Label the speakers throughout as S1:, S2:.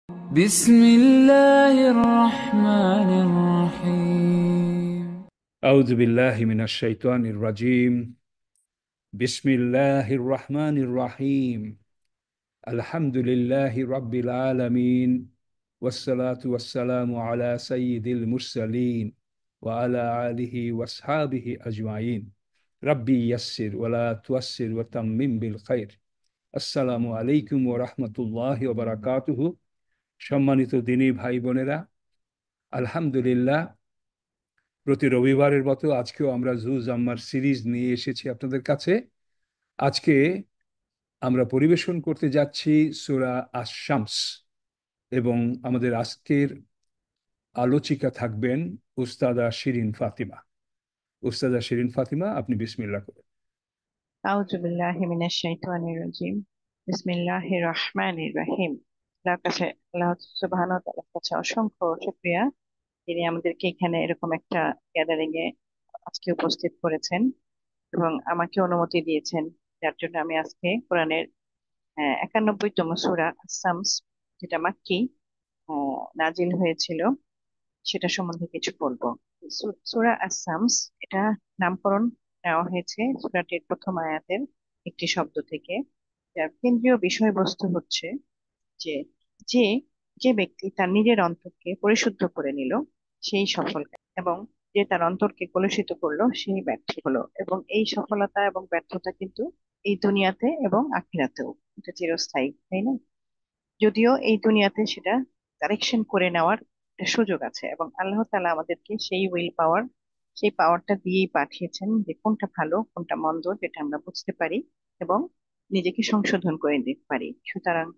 S1: بسم الله الرحمن الرحيم.
S2: أعوذ بالله من الشيطان الرجيم. بسم الله الرحمن الرحيم. الحمد لله رب العالمين، والصلاة والسلام على سيد المرسلين وعلى آله وأصحابه أجمعين. ربي يسر ولا تؤسر وتمم بالخير. আসসালামু আলাইকুম ওয়া রাহমাতুল্লাহি ওয়া বারাকাতুহু। সম্মানিত দিনী ভাই বোনেরা, আলহামদুলিল্লাহ, প্রতি রবিবারের মতো আজকেও আমরা জুজ আম্মার সিরিজ নিয়ে এসেছি আপনাদের কাছে। আজকে আমরা পরিবেশন করতে যাচ্ছি সূরা আশ-শামস, এবং আমাদের আজকের আলোচিকা থাকবেন উস্তাদা শিরিন ফাতিমা। উস্তাদা শিরিন ফাতিমা, আপনি বিসমিল্লাহ করেন।
S3: আউযু বিল্লাহি মিনাশ শাইতানির রাজিম। বিসমিল্লাহির রহমানির রহিম। আল্লাহ সুবহানাহু ওয়া তাআলার কাছে অসংখ্য শুকরিয়া, তিনি আমাদেরকে এখানে এরকম একটা গ্যাদারিং এ আজকে উপস্থিত করেছেন এবং আমাকে অনুমতি দিয়েছেন, যার জন্য আমি আজকে কোরআনের 91তম সূরা আস-শামস, যেটা মাক্কি নাজিল হয়েছিল, সেটা সম্বন্ধে কিছু বলবো। সূরা আস-শামস, এটা নামকরণ নেওয়া হয়েছে সূরাটির প্রথম আয়াতের একটি শব্দ থেকে, যার কেন্দ্রীয় বিষয়বস্তু হচ্ছে যে যে যে ব্যক্তি তার নিজের অন্তরকে পরিশুদ্ধ করে নিল সেই সফল, এবং যে তার অন্তরকে কলুষিত করলো সেই ব্যর্থ হলো। এবং এই সফলতা এবং ব্যর্থতা কিন্তু এই দুনিয়াতে এবং আখিরাতেও এটা চিরস্থায়ী, তাই না? যদিও এই দুনিয়াতে সেটা কারেকশন করে নেওয়ার একটা সুযোগ আছে, এবং আল্লাহ তাআলা আমাদেরকে সেই উইল পাওয়ার, সেই পাওয়ারটা দিয়েই পাঠিয়েছেন যে কোনটা ভালো কোনটা মন্দ যেটা আমরা বুঝতে পারি এবং নিজেকে সংশোধন করে নিতে পারি। সুতরাং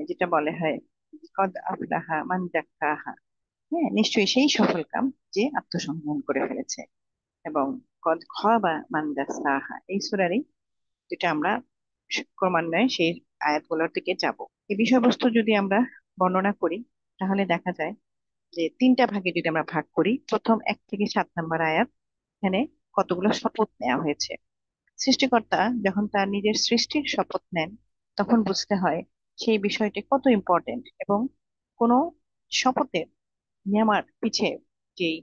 S3: যেটা বলে হয়, কদ আফলাহা মান জাক্কাহা, হ্যাঁ, নিশ্চয়ই সেই সফল কাম যে আত্মসংযম করে ফেলেছে। এবং কদ খাবা মান দাসাহা, এই সূরারই যেটা আমরা ক্রমান্বয়ে সেই আয়াতগুলোর দিকে যাব। এই বিষয়বস্তু যদি আমরা বর্ণনা করি, তাহলে দেখা যায় যে তিনটা ভাগে যদি আমরা ভাগ করি, প্রথম 1 থেকে 7 নম্বর আয়াত, এখানে কতগুলো শপথ নেওয়া হয়েছে। সৃষ্টিকর্তা যখন তার নিজের সৃষ্টির শপথ নেন, তখন বুঝতে হয় সেই বিষয়টি কত ইম্পর্টেন্ট, এবং কোন শপথের নেওয়ার পিছে যেই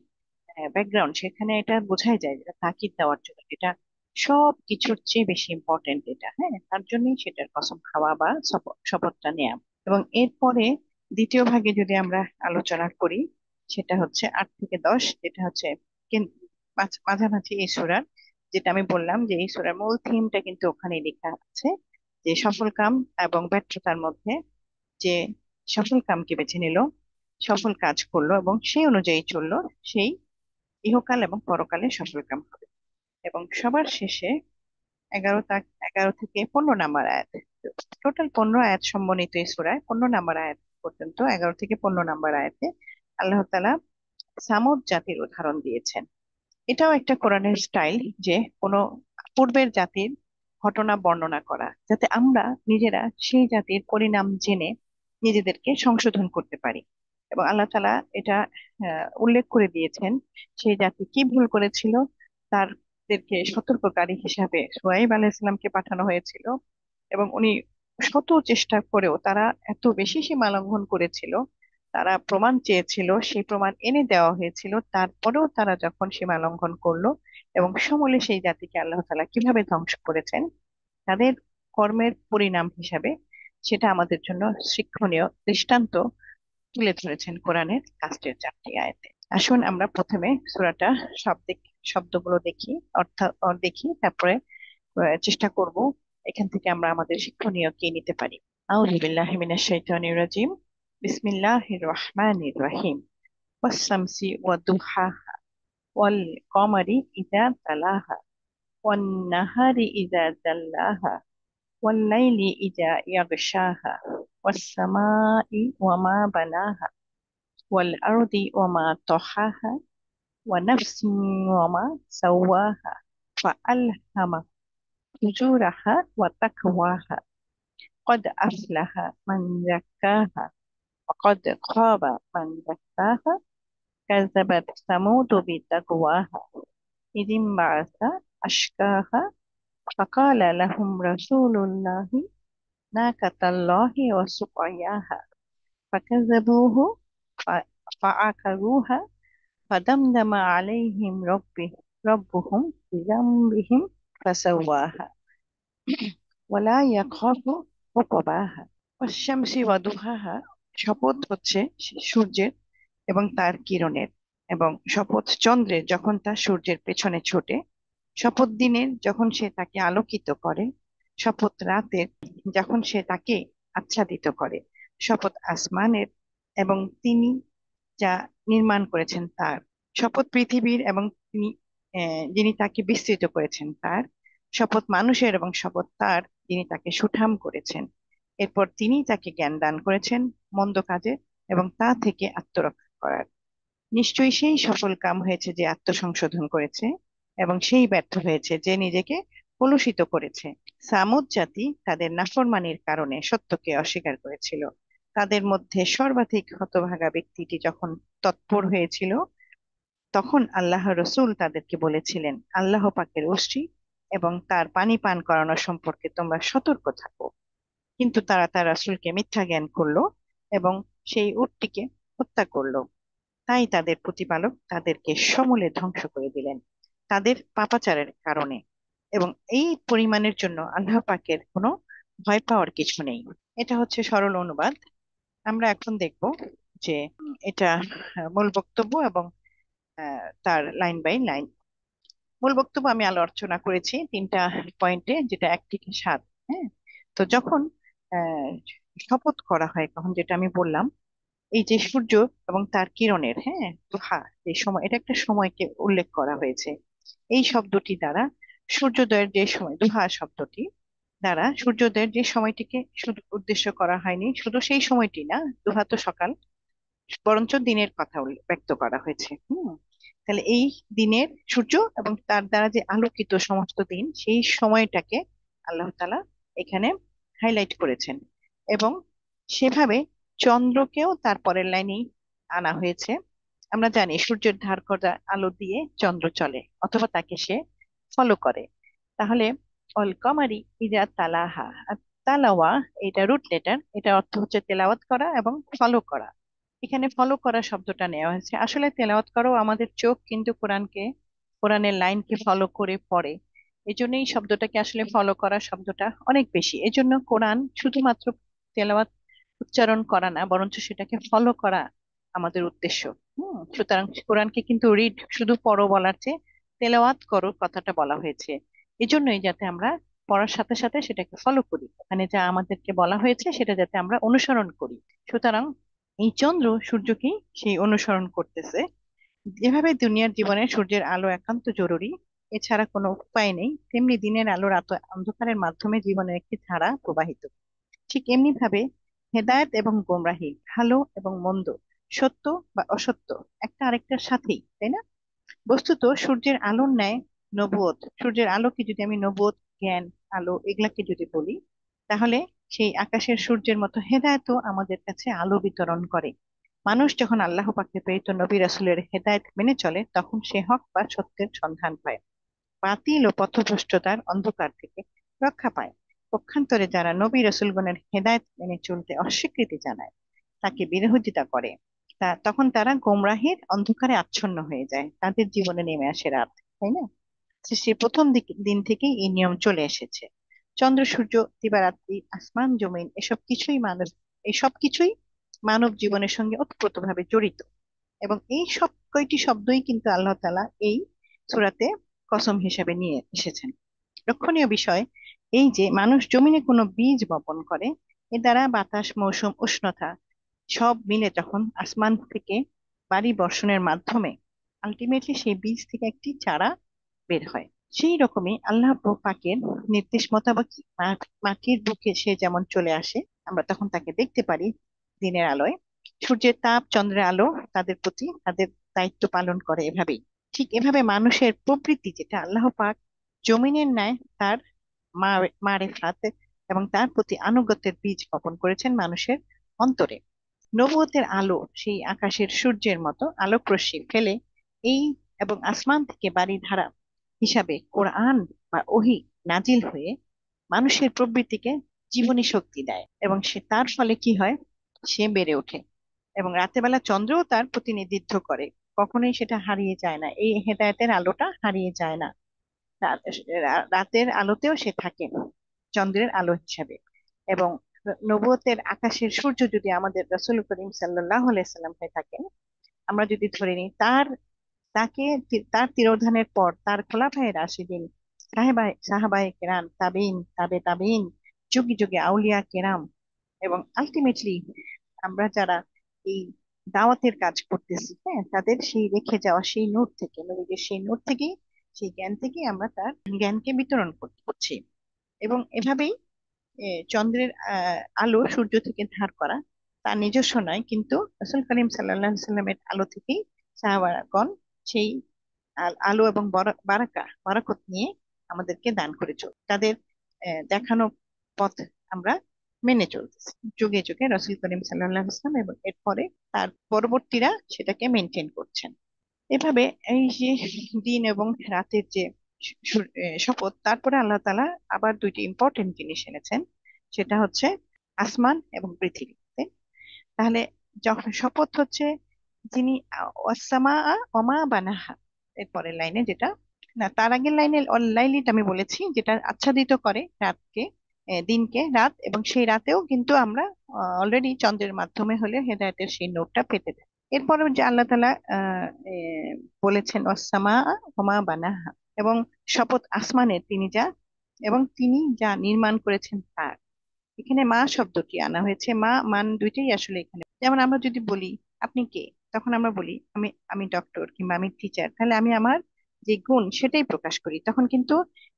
S3: ব্যাকগ্রাউন্ড, সেখানে এটা বোঝাই যায় যেটা তাকিদ দেওয়ার জন্য, এটা সব কিছুর চেয়ে বেশি ইম্পর্টেন্ট, এটা, হ্যাঁ, তার জন্যই সেটার কসম খাওয়া বা শপথটা নেওয়া। এবং এরপরে দ্বিতীয় ভাগে যদি আমরা আলোচনা করি, সেটা হচ্ছে 8 থেকে 10, যেটা হচ্ছে মাঝামাঝি এই সূরার, যেটা আমি বললাম যে এই সূরার মূল থিমটা কিন্তু ওখানে লেখা আছে, যে সফল কাম এবং ব্যর্থতার মধ্যে যে সফল কামকে বেছে নিল, সফল কাজ করলো এবং সেই অনুযায়ী চললো, সেই ইহকাল এবং পরকালে সফল কাম হবে। এবং সবার শেষে 11 থেকে 15 নম্বর আয়াত, টোটাল 15 আয়াত সম্বলিত এই সূরায় 15 নম্বর আয়াত পর্যন্ত, 11 থেকে 15 নম্বর আয়াতে আল্লাহ তাআলা সামুদ জাতির উদাহরণ দিয়েছেন। এটাও একটা কোরআনের স্টাইল, যে কোনো পূর্বের জাতির ঘটনা বর্ণনা করা, যাতে আমরা নিজেরা সেই জাতির পরিণাম জেনে নিজেদেরকে সংশোধন করতে পারি। এবং আল্লাহ তাআলা এটা উল্লেখ করে দিয়েছেন সেই জাতি কি ভুল করেছিল, তাদেরকে সতর্ককারী হিসাবে শুআয়ব আলাইহিস সালামকে পাঠানো হয়েছিল। এবং উনি শত চেষ্টা করেও তারা এত বেশি সীমা লঙ্ঘন করেছিল, তারা প্রমাণ চেয়েছিল, সেই প্রমাণ এনে দেওয়া হয়েছিল, তারপরেও তারা যখন সীমা লঙ্ঘন করলো, এবং সমূলে সেই জাতিকে আল্লাহ তাআলা কিভাবে ধ্বংস করেছেন তাদের কর্মের পরিণাম হিসাবে, সেটা আমাদের জন্য শিক্ষণীয় দৃষ্টান্ত তুলে ধরেছেন কোরআনের লাস্টের 4টি আয়াতে। আসুন আমরা প্রথমে সূরাটা শব্দগুলো দেখি, দেখি, তারপরে চেষ্টা করব এখান থেকে আমরা আমাদের শিক্ষণীয় কি নিতে পারি। আউযু বিল্লাহি মিনাশ শাইতানির রাজিম। বিসমিল্লাহির রহমানির রহিম। ওয়াস-শামসি ওয়াদ-দুহাহা ওয়াল কমারি ইযা তালাহা ওয়ান নাহারি ইযা জাল্লাহা ওয়াল লাইলি ইযা ইয়াগশাহা ওয়াস সামাই ওয়া মা বানাহা ওয়াল আরদি ওয়া মা তাহাহা ওয়া নাফসিন ওয়া মা সাওয়াহা ফাআলহামা ফুজুরাহা ওয়া তাকওয়াহা قد أفلح من زكاها وقد خاب من دساها كذبت ثمود بتقواها إذ انبعث أشقاها فقال لهم رسول الله ناقة الله وسقياها ফাকাযাবুহু ফাআকারুহা ফাদামদামা আলাইহিম রব্বুহুম বিযামবিহিম ফাসাওয়াহা ওয়ালা ইয়াখাফু উকবাহা। ওয়াশ-শামসি ওয়া দুহাহা, শপথ হচ্ছে সূর্যের এবং তার কিরণের, এবং শপথ চন্দ্রের যখন তা সূর্যের পেছনে ছোটে, শপথ দিনের যখন সে তাকে আলোকিত করে, শপথ রাতের যখন সে তাকে আচ্ছাদিত করে, শপথ আসমানের এবং তিনি যা নির্মাণ করেছেন তার, শপথ পৃথিবীর এবং তিনি যিনি তাকে বিস্তৃত করেছেন তার, শপথ মানুষের এবং শপথ তার যিনি তাকে সুঠাম করেছেন। এরপর তিনি তাকে জ্ঞান দান করেছেন মন্দ কাজে এবং তা থেকে আত্মরক্ষা করার। নিশ্চয়ই সেই সফল কাম হয়েছে যে আত্মসংশোধন করেছে, এবং সেই ব্যর্থ হয়েছে যে নিজেকে কলুষিত করেছে। সামুদ জাতি তাদের নাফরমানির কারণে সত্যকে অস্বীকার করেছিল। তাদের মধ্যে সর্বাধিক হতভাগা ব্যক্তিটি যখন তৎপর হয়েছিল, তখন আল্লাহ রসূল তাদেরকে বলেছিলেন, আল্লাহ পাকের অশ্রী এবং তার পানি পান করানো সম্পর্কে তোমরা সতর্ক থাকো। কিন্তু তারা তার রাসূলকে মিথ্যা জ্ঞান করলো এবং সেই উটটিকে হত্যা করলো। তাই তাদের প্রতিপালক তাদেরকে সমূলে ধ্বংস করে দিলেন তাদের পাপাচারের কারণে। এবং এই পরিমাণের জন্য আল্লাহ পাকের কোনো ভয় পাওয়ার কিছু নেই। এটা হচ্ছে সরল অনুবাদ। আমরা এখন দেখব যে এটা মূল বক্তব্য এবং তার লাইন বাই লাইন। মূল বক্তব্য আমি আলোচনা করেছি 3টা পয়েন্টে, যেটা 1 থেকে 7। হ্যাঁ, তো যখন আহ শপথ করা হয় তখন যেটা আমি বললাম, এই যে সূর্য এবং তার কিরণের, হ্যাঁ, দুহা, যে সময়, এটা একটা সময়কে উল্লেখ করা হয়েছে। এই শব্দটি দ্বারা সূর্যোদয়ের যে সময়, দুহা শব্দটি দ্বারা সূর্যোদয়ের যে সময়টিকে শুধু উদ্দেশ্য করা হয়নি, শুধু সেই সময়টি না, দুহা তো সকাল, বরঞ্চ দিনের কথা ব্যক্ত করা হয়েছে। তাহলে এই দিনের সূর্য এবং তার দ্বারা যে আলোকিত সমস্ত দিন, সেই সময়টাকে আল্লাহ তাআলা এখানে হাইলাইট করেছেন। এবং সেভাবে চন্দ্রকেও তার পরের লাইনেই আনা হয়েছে। আমরা জানি সূর্যের ধার করা আলো দিয়ে চন্দ্র চলে অথবা তাকে সে ফলো করে। তাহলে অল কমারি ইজা তালাহা, আর তালাওয়া এটা রুট লেটার, এটা অর্থ হচ্ছে তেলাওয়াত করা এবং ফলো করা। এখানে ফলো করা শব্দটা নেওয়া হয়েছে। আসলে তেলাওয়াত করাও আমাদের চোখ কিন্তু কোরআনকে, কোরআনের লাইনকে ফলো করে পড়ে। এই জন্য এই শব্দটাকে আসলে ফলো করা শব্দটা অনেক বেশি। এই জন্য কোরআন শুধুমাত্র তেলাওয়াত উচ্চারণ করা না, বরঞ্চ সেটাকে ফলো করা আমাদের উদ্দেশ্য। সুতরাং কোরআনকে কিন্তু রিড, শুধু পড়ো বলার চেয়ে তেলাওয়াত করো কথাটা বলা হয়েছে। এজন্যই যাতে আমরা পড়ার সাথে সাথে সেটাকে ফলো করি, মানে যা আমাদেরকে বলা হয়েছে সেটা যাতে আমরা অনুসরণ করি। সুতরাং এই চন্দ্র সূর্যকেই সেই অনুসরণ করতেছে। যেভাবে দুনিয়ার জীবনে সূর্যের আলো একান্ত জরুরি, এছাড়া কোনো উপায় নেই, তেমনি দিনের আলোর অন্ধকারের মাধ্যমে জীবনের একটি ধারা প্রবাহিত। ঠিক এমনি ভাবে হেদায়েত এবং গোমরাহি, ভালো এবং মন্দ, সত্য বা অসত্য, একটা আরেকটার সাথেই, তাই না? বস্তুত সূর্যের আলোর ন্যায় নবুয়ত, সূর্যের আলোকে যদি আমি নবুয়ত, জ্ঞান, আলো এগুলাকে যদি বলি, তাহলে সেই আকাশের সূর্যের মতো হেদায়েতও আমাদের কাছে আলো বিতরণ করে। মানুষ যখন আল্লাহ পাকের প্রেরিত নবী রাসূলের হেদায়েত মেনে চলে, তখন সে হক বা সত্যের সন্ধান পায়, বাতিল ও পথভ্রষ্টতার অন্ধকার থেকে রক্ষা পায়। পক্ষান্তরে যারা নবী রাসূলগণের হেদায়েত মেনে চলতে অস্বীকৃতি জানায়, তাকে বিরোধিতা করে, তখন তারা গোমরাহির অন্ধকারে আচ্ছন্ন হয়ে যায়, তাদের জীবনে নেমে আসে রাত, তাই না? সৃষ্টির প্রথম দিন থেকেই এই নিয়ম চলে এসেছে। চন্দ্র সূর্য, দিবারাত্রি, আসমান জমিন, এসব কিছুই মানব জীবনের সঙ্গে ওতপ্রোতভাবে জড়িত। এবং এই সব কয়টি শব্দই কিন্তু আল্লাহ তাআলা এই সূরাতে কসম হিসেবে নিয়ে এসেছেন। লক্ষণীয় বিষয় এই যে মানুষ জমিনে কোনো বীজ বপন করে, এ দ্বারা বাতাস, মৌসুম, উষ্ণতা সব মিলে যখন আসমান থেকে বাড়ি বর্ষণের মাধ্যমে আলটিমেটলি সেই বীজ থেকে একটি চারা বের হয়, সেই রকমই আল্লাহ পাকের নির্দেশ মোতাবেক মাটির বুকে সে যেমন চলে আসে, আমরা তখন তাকে দেখতে পারি দিনের আলোয়। সূর্যের তাপ, চন্দ্রের আলো তাদের প্রতি তাদের দায়িত্ব পালন করে এভাবেই। ঠিক এভাবে মানুষের প্রবৃত্তি, যেটা আল্লাহ পাক জমিনের ন্যায় তার মারেফাত এবং তার প্রতি আনুগত্যের বীজ বপন করেছেন মানুষের অন্তরে। নবুয়তের আলো সেই আকাশের সূর্যের মতো আলোক রশ্মি ফেলে এই এবং আসমান থেকে বারিধারা হিসাবে কোরআন বা ওহী নাজিল হয়ে মানুষের প্রবৃত্তিকে জীবনী শক্তি দেয়, এবং সে তার ফলে কি হয়, সে বেড়ে ওঠে, এবং রাতের বেলা চন্দ্রও তার প্রতিনিধিত্ব করে। কখনোই সেটা হারিয়ে যায় না, এই হেদায়েতের আলোটা হারিয়ে যায় না। রাতের আলোতেও সে থাকে চন্দ্রের আলো হিসাবে। এবং নবুয়তের আকাশের সূর্য যদি আমাদের রাসূল করিম সাল্লাল্লাহু আলাইহি সাল্লাম হয়ে থাকেন, আমরা যদি ধরে নিই তার তিরোধানের পর তার খোলাফায়ে রাশিদিন, সাহাবায়ে কেরাম, তাবেইন, তাবেইন, যুগে যুগে আউলিয়া কেরাম, এবং আলটিমেটলি আমরা যারা এই দাওয়াতের কাজ করতেছি, হ্যাঁ, তাদের সেই রেখে যাওয়া সেই নূর থেকে, নবীদের সেই নূর থেকেই, সেই জ্ঞান থেকেই আমরা তার জ্ঞানকে বিতরণ করছি। এবং এভাবেই চন্দ্রের আলো সূর্য থেকে ধার করা, তার নিজস্ব নয়, কিন্তু রাসূল করিম সাল্লাল্লাহু আলাইহি সাল্লামের আলো থেকেই সাহাবাগণ সেই আলো এবং বারাকত নিয়ে আমাদেরকে দান করে তাদের দেখানো পথ আমরা মেনে চলতেছি যুগে যুগে। রাসূল করিম সাল্লাল্লাহু আলাইহি ওয়াসাল্লাম এবং এরপরে তার পরবর্তীরা সেটাকে মেনটেন করছেন। এভাবে এই যে দিন এবং রাতের যে শপথ, তারপরে আল্লাহ তাআলা আবার দুইটি ইম্পর্টেন্ট জিনিস এনেছেন, সেটা হচ্ছে আসমান এবং পৃথিবী। তাহলে যখন শপথ হচ্ছে যিনি ওয়াসসামা ওমা বানাহা, এরপরের লাইনে যেটা, না তার আগের লাইনে লাইলিটা আমি বলেছি, যেটা আচ্ছাদিত করে রাতকে, দিনকে রাত, এবং সেই রাতেও কিন্তু আমরা অলরেডি চন্দ্রের মাধ্যমে হলে হেদায়েতের সেই নূরটা পেতে দেয়। এরপরে যে আল্লাহ তাআলা বলেছেন ওয়াসসামা ওমা বানাহা, এবং শপথ আসমানের, তিনি যা নির্মাণ করেছেন তার। এখানে মা শব্দটি আনা হয়েছে, মা মান দুইটাই আসলে এখানে। যেমন আমরা যদি বলি আপনি কে, তখন আমরা বলি আমি আমি ডক্টর কিংবা আমি টিচার, তাহলে আমি আমার যে গুণ সেটাই প্রকাশ করি। তখন কিন্তু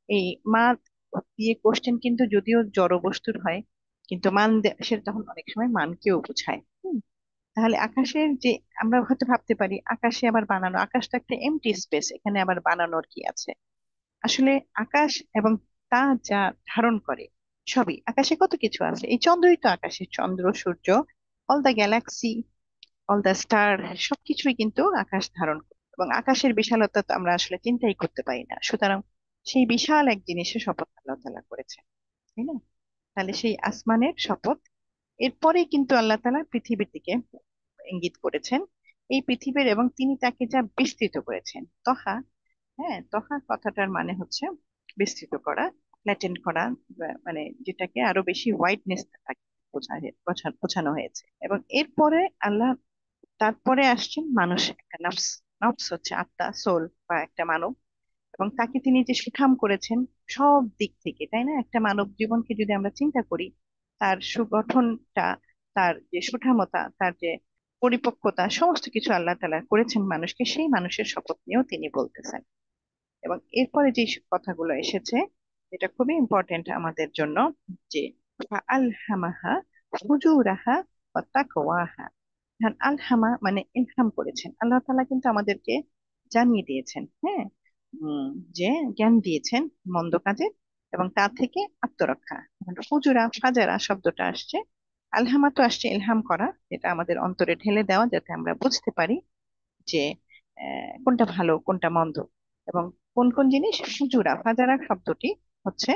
S3: এই মা দিয়ে কোশ্চেন কিন্তু যদিও জড় বস্তুর হয়, কিন্তু সেটা তখন অনেক সময় মানকেও বোঝায়। তাহলে আকাশের যে, আমরা হয়তো ভাবতে পারি আকাশে আবার বানানো, আকাশটা একটা এমটি স্পেস, এখানে আবার বানানোর কি আছে? আসলে আকাশ এবং তা যা ধারণ করে সবই, আকাশে কত কিছু আছে, এই চন্দ্রই তো আকাশে, চন্দ্র, সূর্য, all the galaxy, all the star, সবকিছুই কিন্তু আকাশ ধারণ করে। এবং আকাশের বিশালতা তো আমরা আসলে চিন্তাই করতে পারি না, সুতরাং সেই বিশাল এক জিনিসের শপথ আল্লাহ তাআলা করেছে, তাই না? তাহলে সেই আসমানের শপথ। এরপরেই কিন্তু আল্লাহ তাআলা পৃথিবীর দিকে ইঙ্গিত করেছেন, এই পৃথিবীর, এবং তিনি তাকে যা বিস্তৃত করেছেন। তহা, হ্যাঁ, তহা কথাটার মানে হচ্ছে বিস্তৃত করা, ফ্ল্যাটেন করা, মানে যেটাকে আরো বেশি ওয়াইডনেস বোঝানো হয়েছে। এবং এরপরে আল্লাহ, তারপরে আসছেন মানুষ, একটা নফস। নফস হচ্ছে আত্মা, সোল, বা একটা মানব, এবং তাকে তিনি যে সুঠাম করেছেন সব দিক থেকে, তাই না? একটা মানব জীবনকে যদি আমরা চিন্তা করি, তার সুগঠনটা, তার যে সুঠামতা, তার যে পরিপক্কতা, সমস্ত কিছু আল্লাহ তাআলা করেছেন মানুষকে, সেই মানুষের শপথ নিয়েও তিনি বলতেছেন। এবং এরপরে যে কথাগুলো এসেছে, এটা খুবই ইম্পর্টেন্ট আমাদের জন্য, যে আলহামাহা ফুজুরাহা ওয়া তাকওয়াহা। আলহামা মানে ইলহাম করেছেন, আল্লাহ তাআলা কিন্তু আমাদেরকে জানিয়ে দিয়েছেন, হ্যাঁ, উম, যে জ্ঞান দিয়েছেন মন্দ কাজের, এবং তা থেকে আত্মরক্ষা। ফুজুরা, ফাজারা শব্দটা আসছে, আলহামা তো আসছে ইলহাম করা, যেটা আমাদের অন্তরে ঢেলে দেওয়া, যাতে আমরা বুঝতে পারি যে কোনটা ভালো কোনটা মন্দ, এবং কোন কোন জিনিস। ফুজুরা, ফাজারা শব্দটি হচ্ছে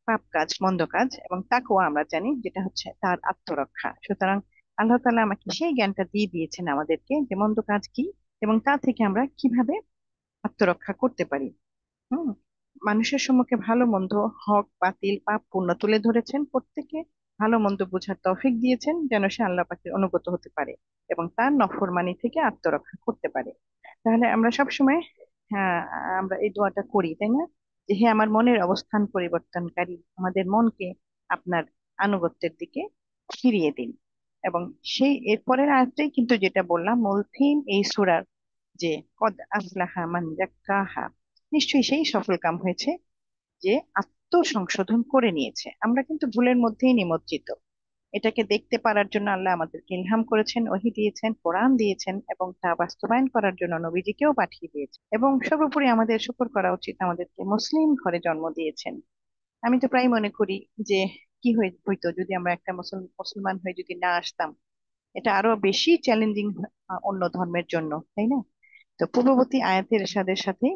S3: পাপ কাজ, মন্দ কাজ, এবং তাকওয়া আমরা জানি যেটা হচ্ছে তার আত্মরক্ষা। সুতরাং আল্লাহ তাআলা আমাকে সেই জ্ঞানটা দিয়ে দিয়েছেন আমাদেরকে, যে মন্দ কাজ কি এবং তা থেকে আমরা কিভাবে আত্মরক্ষা করতে পারি। হুম মানুষের সম্মুখে ভালো মন্দ, হক বাতিল, পাপ পুণ্য তুলে ধরেছেন, প্রত্যেকে ভালো মন্দ বোঝার তৌফিক দিয়েছেন, যেন সে আল্লাহ পাকের অনুগত হতে পারে এবং তার নফরমানি থেকে আত্মরক্ষা করতে পারে। তাহলে আমরা সবসময়, হ্যাঁ, আমরা এই দোয়াটা করি, তাই না? যে হে আমার মনের অবস্থান পরিবর্তনকারী, আমাদের মনকে আপনার আনুগত্যের দিকে ফিরিয়ে দিন। এবং সেই এরপরের আয়াতটাই কিন্তু যেটা বললাম, মূল থিম এই সূরার, যে কদ আফলাহা মান যাক্কাহা, নিশ্চয়ই সেই সফল কাম হয়েছে যে আত্মসংশোধন করে নিয়েছে। আমরা কিন্তু ভুলের মধ্যেই নিমজ্জিত, এটাকে দেখতে পারার জন্য আল্লাহ আমাদেরকে ইলহাম করেছেন, ওহী দিয়েছেন, কোরআন দিয়েছেন, এবং তা বাস্তবায়ন করার জন্য নবীজিকেও পাঠিয়ে দিয়েছেন। এবং সর্বোপরি আমাদের শুকর করা উচিত, আমাদেরকে মুসলিম ঘরে জন্ম দিয়েছেন। আমি তো প্রায় মনে করি যে কি হইতো যদি আমরা একটা মুসলমান হয়ে যদি না আসতাম, এটা আরো বেশি চ্যালেঞ্জিং অন্য ধর্মের জন্য, তাই না? তো পূর্ববর্তী আয়াতের সাথে সাথে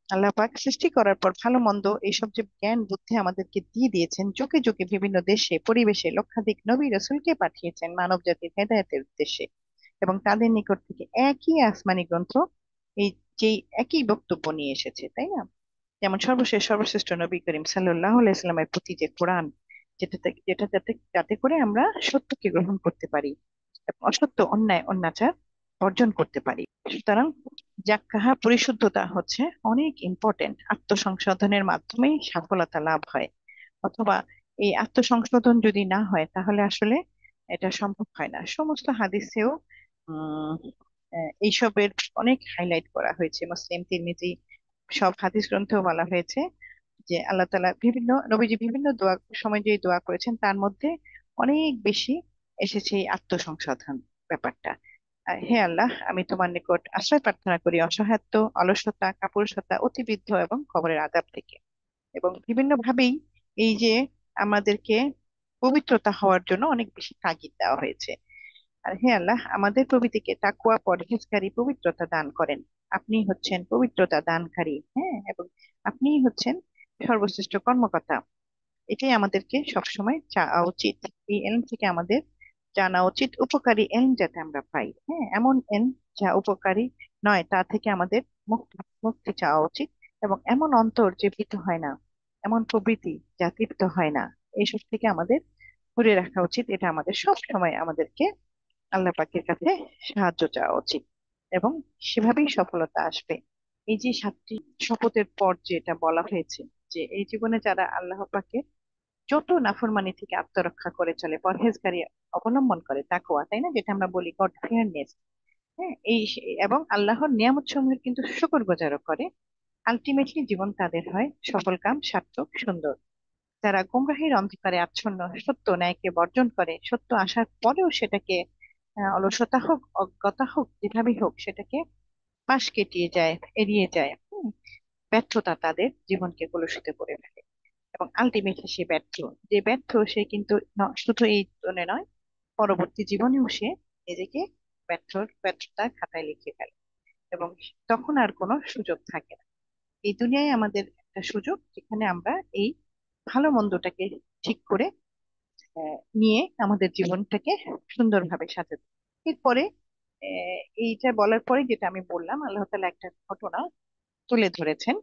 S3: আল্লাহ পাক সৃষ্টি করার পর ভালো মন্দ এইসব যে জ্ঞান বুদ্ধি আমাদেরকে দিয়ে দিয়েছেন, যুগে যুগে বিভিন্ন দেশে পরিবেশে লক্ষাধিক নবী রাসূলকে পাঠিয়েছেন মানব জাতির হেদায়েতের উদ্দেশ্যে। এবং তাদের নিকট থেকে একই আসমানি গ্রন্থ, এই যেই একই বক্তব্য নিয়ে এসেছে, তাই না? যেমন সর্বশেষ সর্বশ্রেষ্ঠ নবী করিম সাল্লাল্লাহু আলাইহি সাল্লামের প্রতি যে কোরআন, যেটা যাতে যাতে করে আমরা সত্যকে গ্রহণ করতে পারি এবং অসত্য অন্যায় অনাচার বর্জন করতে পারি। সুতরাং জাক্কাহা পরিশুদ্ধতা হচ্ছে অনেক ইম্পর্টেন্ট। আত্মসংশোধনের মাধ্যমেই সফলতা লাভ হয়। অথবা এই আত্মসংশোধন যদি না হয় তাহলে আসলে এটা সম্ভব হয় না। সমস্ত হাদিসেও উম এইসবের অনেক হাইলাইট করা হয়েছে। মুসলিম, তিরমিজি, সব হাদিস গ্রন্থেও বলা হয়েছে যে আল্লাহ তাআলা বিভিন্ন নবীজি বিভিন্ন দোয়া সময় যে দোয়া করেছেন তার মধ্যে অনেক বেশি এসেছে এই আত্মসংশোধন ব্যাপারটা। হে আল্লাহ, আমি তোমার নিকট আশ্রয় প্রার্থনা করি অসহায়ত্ব, অলসতা, কাপুরুষতা, অতিবৃদ্ধ এবং কবরের আযাব থেকে। এবং বিভিন্ন ভাবেই এই যে আমাদেরকে পবিত্রতা হওয়ার জন্য অনেক বেশি তাগিদ দেওয়া হয়েছে। আর হে আল্লাহ, আমাদের প্রভৃতিকে তাকওয়া, পরহেজগারী, পবিত্রতা দান করেন। আপনি হচ্ছেন পবিত্রতা দানকারী, হ্যাঁ, এবং আপনিই হচ্ছেন সর্বশ্রেষ্ঠ কর্মকর্তা। এটাই আমাদেরকে সবসময় চাওয়া উচিত। এই এলম থেকে আমাদের জানা উচিত উপকারী এলম যাতে আমরা পাই, হ্যাঁ, এমন এলম যা উপকারী নয় তা থেকে আমাদের মুক্তি মুক্তি চাওয়া উচিত। এবং এমন অন্তর যে ভীত হয় না, এমন প্রবৃত্তি যা তৃপ্ত হয় না, এইসব থেকে আমাদের দূরে রাখা উচিত। এটা আমাদের সব সময় আমাদেরকে আল্লাহ পাকের কাছে সাহায্য চাওয়া উচিত এবং সেভাবেই সফলতা আসবে। এই যে 7টি শপথের পর যেটা বলা হয়েছে যে এই জীবনে যারা আল্লাহ পাকের যত নাফরমানি থেকে আত্মরক্ষা করে চলে, পরহেজগারি অবলম্বন করে, তাকওয়া, তাই না, যেটা আমরা বলি গড ফিয়ারনেস, হ্যাঁ, এবং আল্লাহর নিয়ামত সমূহের কিন্তু শুকরগুজারও করে, আলটিমেটলি জীবন তাদের হয় সফলকাম, সার্থক, সুন্দর। যারা গুমরাহির অন্ধকারে আচ্ছন্ন, সত্য ন্যায়কে বর্জন করে, সত্য আসার পরেও সেটাকে অলসতা হোক, অজ্ঞতা হোক, যেভাবেই হোক সেটাকে পাশ কাটিয়ে যায়, এড়িয়ে যায়, ব্যর্থতা তাদের জীবনকে কলুষিত করে ফেলে। এবং আলটিমেটলি সে ব্যর্থ। যে ব্যর্থ সে কিন্তু শুধু এই জীবনে নয়, পরবর্তী জীবনেও সে নিজেকে ব্যর্থতার খাতায় লিখে ফেলে এবং তখন আর কোনো সুযোগ থাকে না। এই দুনিয়ায় আমাদের একটা সুযোগ যেখানে আমরা এই ভালো মন্দটাকে ঠিক করে নিয়ে আমাদের জীবনটাকে সুন্দরভাবে সাজাতে। এরপরে এইটা বলার পরে যেটা আমি বললাম, আল্লাহ তাআলা একটা ঘটনা তুলে ধরেছেন।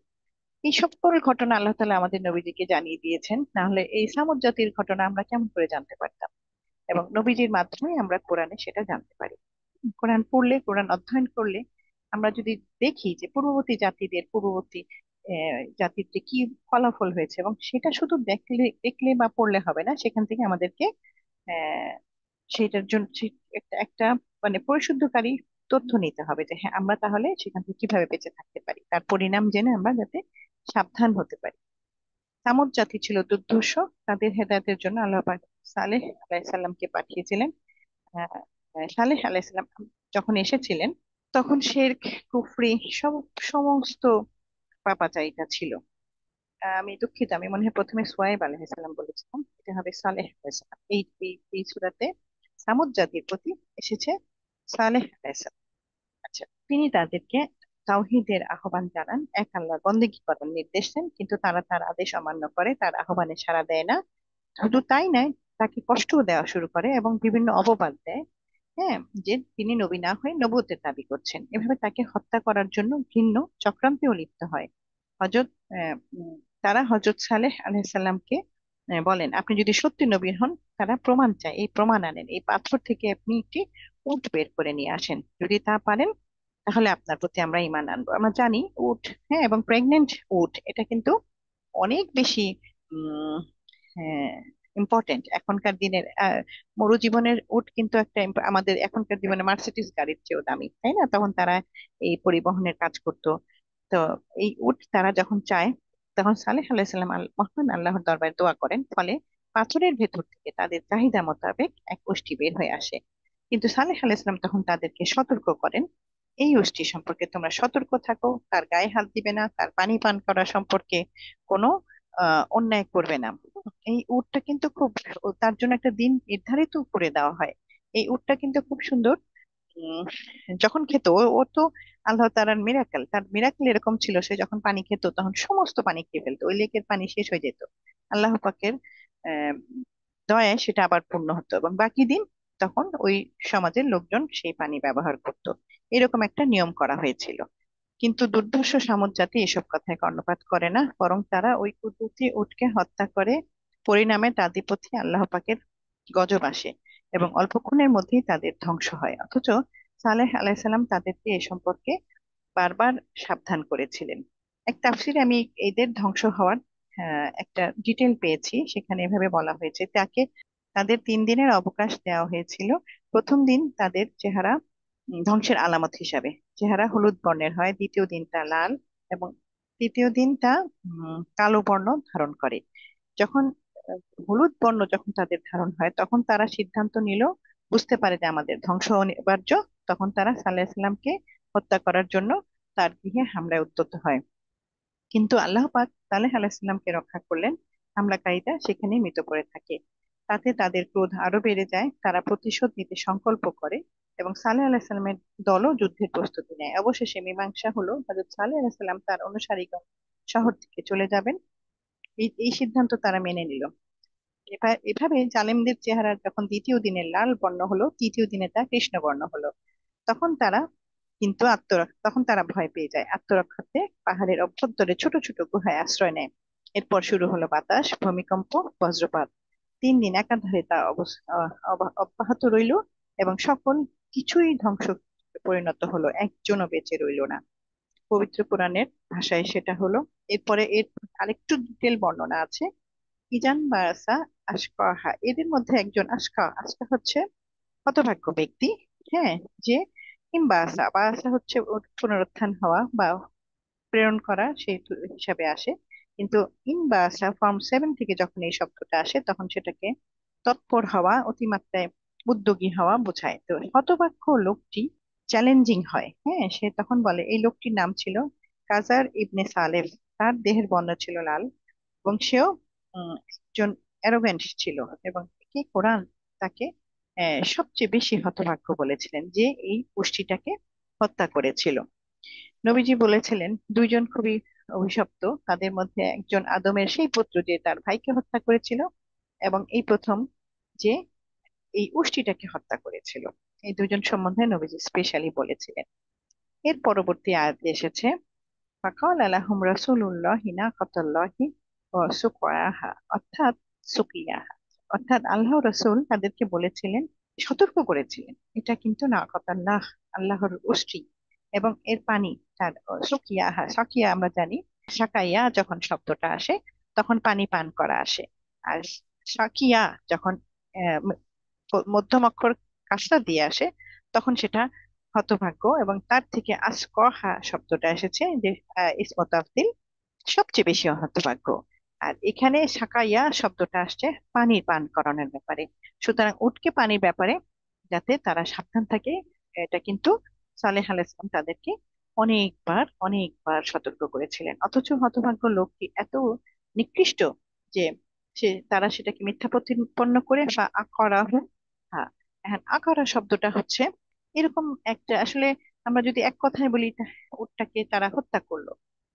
S3: এই সকল ঘটনা আল্লাহ তাআলা আমাদের নবীজিকে জানিয়ে দিয়েছেন, না হলে এই সামুদ জাতির ঘটনা আমরা কেমন করে জানতে পারতাম? এবং নবীজির মাধ্যমে আমরা কোরআনে সেটা জানতে পারি। কোরআন পড়লে, কোরআন অধ্যয়ন করলে আমরা যদি দেখি যে পূর্ববর্তী জাতির যে কি ফলাফল হয়েছে, এবং সেটা শুধু দেখলে দেখলে বা পড়লে হবে না, সেখান থেকে আমাদেরকে আহ সেটার জন্য একটা একটা মানে পরিশুদ্ধকারী তথ্য নিতে হবে যে হ্যাঁ আমরা তাহলে সেখান থেকে কিভাবে বেঁচে থাকতে পারি, তার পরিণাম জেনে আমরা যাতে সাবধান হতে পারি। সামুদ জাতি ছিল দুর্ধর্ষ। তাদের হেদায়েতের জন্য আল্লাহ পাক সালেহ আলাইহিস সালামকে পাঠিয়েছিলেন। আহ, সালেহ আলাইহিস সালাম যখন এসেছিলেন তখন শিরক, কুফরি, সব সমস্ত পাপাচারিতা ছিল। আমি দুঃখিত, আমি মনে হয় প্রথমে সোয়াইব আলাইহিস সালাম বলেছিলাম, এটা হবে সালেহ আলাইহিস সালাম। এই সূরাতে সামুদ জাতির প্রতি এসেছে সালেহ আলাইহিস সালাম। আচ্ছা, তিনি তাদেরকে তাওহীদের আহ্বান জানান, এক আল্লাহর বন্দেগী করার নির্দেশ দেন, কিন্তু তারা তার আদেশ অমান্য করে, তার আহ্বানে সাড়া দেয় না। শুধু তাই নয়, তাকে কষ্টও দেওয়া শুরু করে এবং বিভিন্ন অপবাদ দেয়, হ্যাঁ, যে তিনি নবী না হয়ে নবুয়তের দাবি করছেন। এভাবে তাকে হত্যা করার জন্য ঘৃণ্য চক্রান্তেও লিপ্ত হয়। হজরত আহ, উম, তারা হজরত সালেহ আলাইহিসসালামকে বলেন, আপনি যদি সত্যি নবী হন, তারা প্রমাণ চায়, এই প্রমাণ আনেন, এই পাথর থেকে আপনি একটি উট বের করে নিয়ে আসেন। যদি তা পারেন তাহলে আপনার প্রতি আমরা ঈমান আনবো। আমরা জানি উট, হ্যাঁ, এবং প্রেগনেন্ট উট এটা কিন্তু অনেক বেশি উম হ্যাঁ ইম্পর্টেন্ট এখনকার দিনের। মরুজীবনের উট কিন্তু একটা আমাদের এখনকার জীবনে মার্সিডিজ গাড়ির চেয়েও দামি, তাই না? তখন তারা এই পরিবহনের কাজ করতো। তো এই উট তারা যখন চায়, তখন সালেহ আলাইসাল্লাম মহান আল্লাহর দরবারে দোয়া করেন, ফলে পাথরের ভেতর থেকে তাদের চাহিদা মোতাবেক এক ওষ্ঠী বের হয়ে আসে। কিন্তু সালেহ আলাইসাল্লাম তখন তাদেরকে সতর্ক করেন, এই ওষ্ঠী সম্পর্কে তোমরা সতর্ক থাকো, তার গায়ে হাত দিবে না, তার পানি পান করা সম্পর্কে কোনো অন্যায় করবে না। এই উটটা কিন্তু খুব, তার জন্য একটা দিন নির্ধারিত করে দেওয়া হয়। এই উটটা কিন্তু খুব সুন্দর, উম, যখন খেত, ও তো আল্লাহ তাআলার মিরাকেল, তার মিরাকেল এরকম ছিল, সে যখন পানি খেত তখন সমস্ত পানি খেয়ে ফেলতো, ওই লেকের পানি শেষ হয়ে যেত। আল্লাহ পাকের আহ দয়ায় সেটা আবার পূর্ণ হতো, এবং বাকি দিন তখন ওই সমাজের লোকজন সেই পানি ব্যবহার করত। এরকম একটা নিয়ম করা হয়েছিল। কিন্তু দুর্ধর্ষ সামুদ জাতি এসব কথায় কর্ণপাত করে না, বরং তারা ওই কুদরতি উটকে হত্যা করে। পরিণামে তাদের প্রতি আল্লাহ পাকের গজব আসে এবং অল্পক্ষণের মধ্যেই তাদের ধ্বংস হয়। অথচ সালেহ আলাইসাল্লাম তাদেরকে এ সম্পর্কে বারবার সাবধান করেছিলেন। এক তাফসিরে আমি এদের ধ্বংস হওয়ার একটা ডিটেল পেয়েছি, সেখানে এভাবে বলা হয়েছে তাদের 3 দিনের অবকাশ দেওয়া হয়েছিল। প্রথম দিন তাদের চেহারা ধ্বংসের আলামত হিসাবে চেহারা হলুদ বর্ণের হয়, দ্বিতীয় দিনটা লাল, এবং তৃতীয় দিনটা কালো বর্ণ ধারণ করে। যখন আহ, হলুদ বর্ণ যখন তাদের ধারণ হয়, তখন তারা সিদ্ধান্ত নিল, বুঝতে পারে যে আমাদের ধ্বংস অনিবার্য। তখন তারা সাল্লাহ সাল্লামকে হত্যা করার জন্য তার গৃহে হামলায় উদ্যত হয়। কিন্তু আল্লাহ পাক সালেহ আলাইসাল্লামকে রক্ষা করলেন। হামলাকারীরা সেখানেই মৃত পড়ে থাকে। তাতে তাদের ক্রোধ আরো বেড়ে যায়, তারা প্রতিশোধ নিতে সংকল্প করে এবং সালেহ আলাইসাল্লামের দলও যুদ্ধের প্রস্তুতি নেয়। অবশেষে মীমাংসা হলো, হযরত সালেহ আলাইসাল্লাম তার অনুসারীগণ শহর থেকে চলে যাবেন। এই এই সিদ্ধান্ত তারা মেনে নিল। এভাবে জালেমদের চেহারা যখন দ্বিতীয় দিনে লাল বর্ণ হলো, তৃতীয় দিনে তা কৃষ্ণ বর্ণ হলো। তখন তারা তখন তারা ভয় পেয়ে যায়। আত্মরক্ষার্থে পাহাড়ের অভ্যন্তরে ছোট ছোট গুহায় আশ্রয় নেয়। এরপর শুরু হলো বাতাস, ভূমিকম্প, বজ্রপাত। 3 দিন একাধারে তা অব্যাহত রইল, এবং সকল কিছুই ধ্বংস পরিণত হলো, একজনও বেঁচে রইল না। পবিত্র কোরআনের ভাষায় সেটা হলো। এর আরেকটু ডিটেল বর্ণনা আছে। ইজান বারাসা আশকাহা, এদের মধ্যে একজন আশকা, আশকা হচ্ছে হতভাগ্য ব্যক্তি। হ্যাঁ, যে বারাসা, বারাসা হচ্ছে ওর পুনরুত্থান হওয়া বা প্রেরণ করা, সেই হিসাবে আসে। কিন্তু বারাসা ফর্ম 7 থেকে যখন এই শব্দটা আসে, তখন সেটাকে তৎপর হওয়া, অতিমাত্রায় উদ্যোগী হওয়া বোঝায়। তো হতভাগ্য লোকটি চ্যালেঞ্জিং হয়। হ্যাঁ, সে তখন বলে, এই লোকটির নাম ছিল কাজার ইবনে সালেফ। তার দেহের বর্ণ ছিল লাল, এবং সেও একজন অ্যারোগ্যান্ট ছিল। এবং কি কোরআন তাকে সবচেয়ে বেশি হতভাগ্য বলেছিলেন, যে এই গোষ্ঠীটাকে হত্যা করেছিল। নবীজি বলেছিলেন, দুইজন খুবই অভিশপ্ত, তাদের মধ্যে একজন আদমের সেই পুত্র যে তার ভাইকে হত্যা করেছিল, এবং এই প্রথম যে এই উষ্ট্রিটাকে হত্যা করেছিল। এই দুজন সম্বন্ধে নবীজি স্পেশালি বলেছিলেন। এর পরবর্তী আয়াতে এসেছে, ফাকাল আলাহুম রাসূলুল্লাহি নাকাতাল্লাহি ওয়া সুকয়াহা, অর্থাৎ সুকিয়াহা, অর্থাৎ আল্লাহ রাসূল তাদেরকে বলেছিলেন, সতর্ক করেছিলেন, এটা কিন্তু নাকাতাল্লাহ, আল্লাহর উষ্ট্রি, এবং এর পানি তার সুকিয়াহা, সাকিয়া আমরা জানি, সাকাইয়া যখন শব্দটা আসে তখন পানি পান করা আসে। আর সাকিয়া যখন মধ্যম অক্ষর কাজটা দিয়ে আসে, তখন সেটা হতভাগ্য। এবং তার থেকে আসকহা শব্দটা এসেছে, যে ইসমত তাফদীল, সবচেয়ে বেশি হতভাগ্য। আর এখানে সাকাইয়া শব্দটা আসছে পানির পান করানোর ব্যাপারে। সুতরাং উটকে পানির ব্যাপারে যাতে তারা সাবধান থাকে, এটা কিন্তু সালেহ আলাইহিস সালাম তাদেরকে অনেকবার অনেকবার সতর্ক করেছিলেন। অথচ হতভাগ্য লোকটি এত নিকৃষ্ট যে তারা সেটাকে মিথ্যা প্রতিপন্ন করে বা আকরাহ। হ্যাঁ, এখন আকরা শব্দটা হচ্ছে এরকম একটা, আসলে আমরা যদি এক কথায় বলি, উটটাকে তারা হত্যা করলো,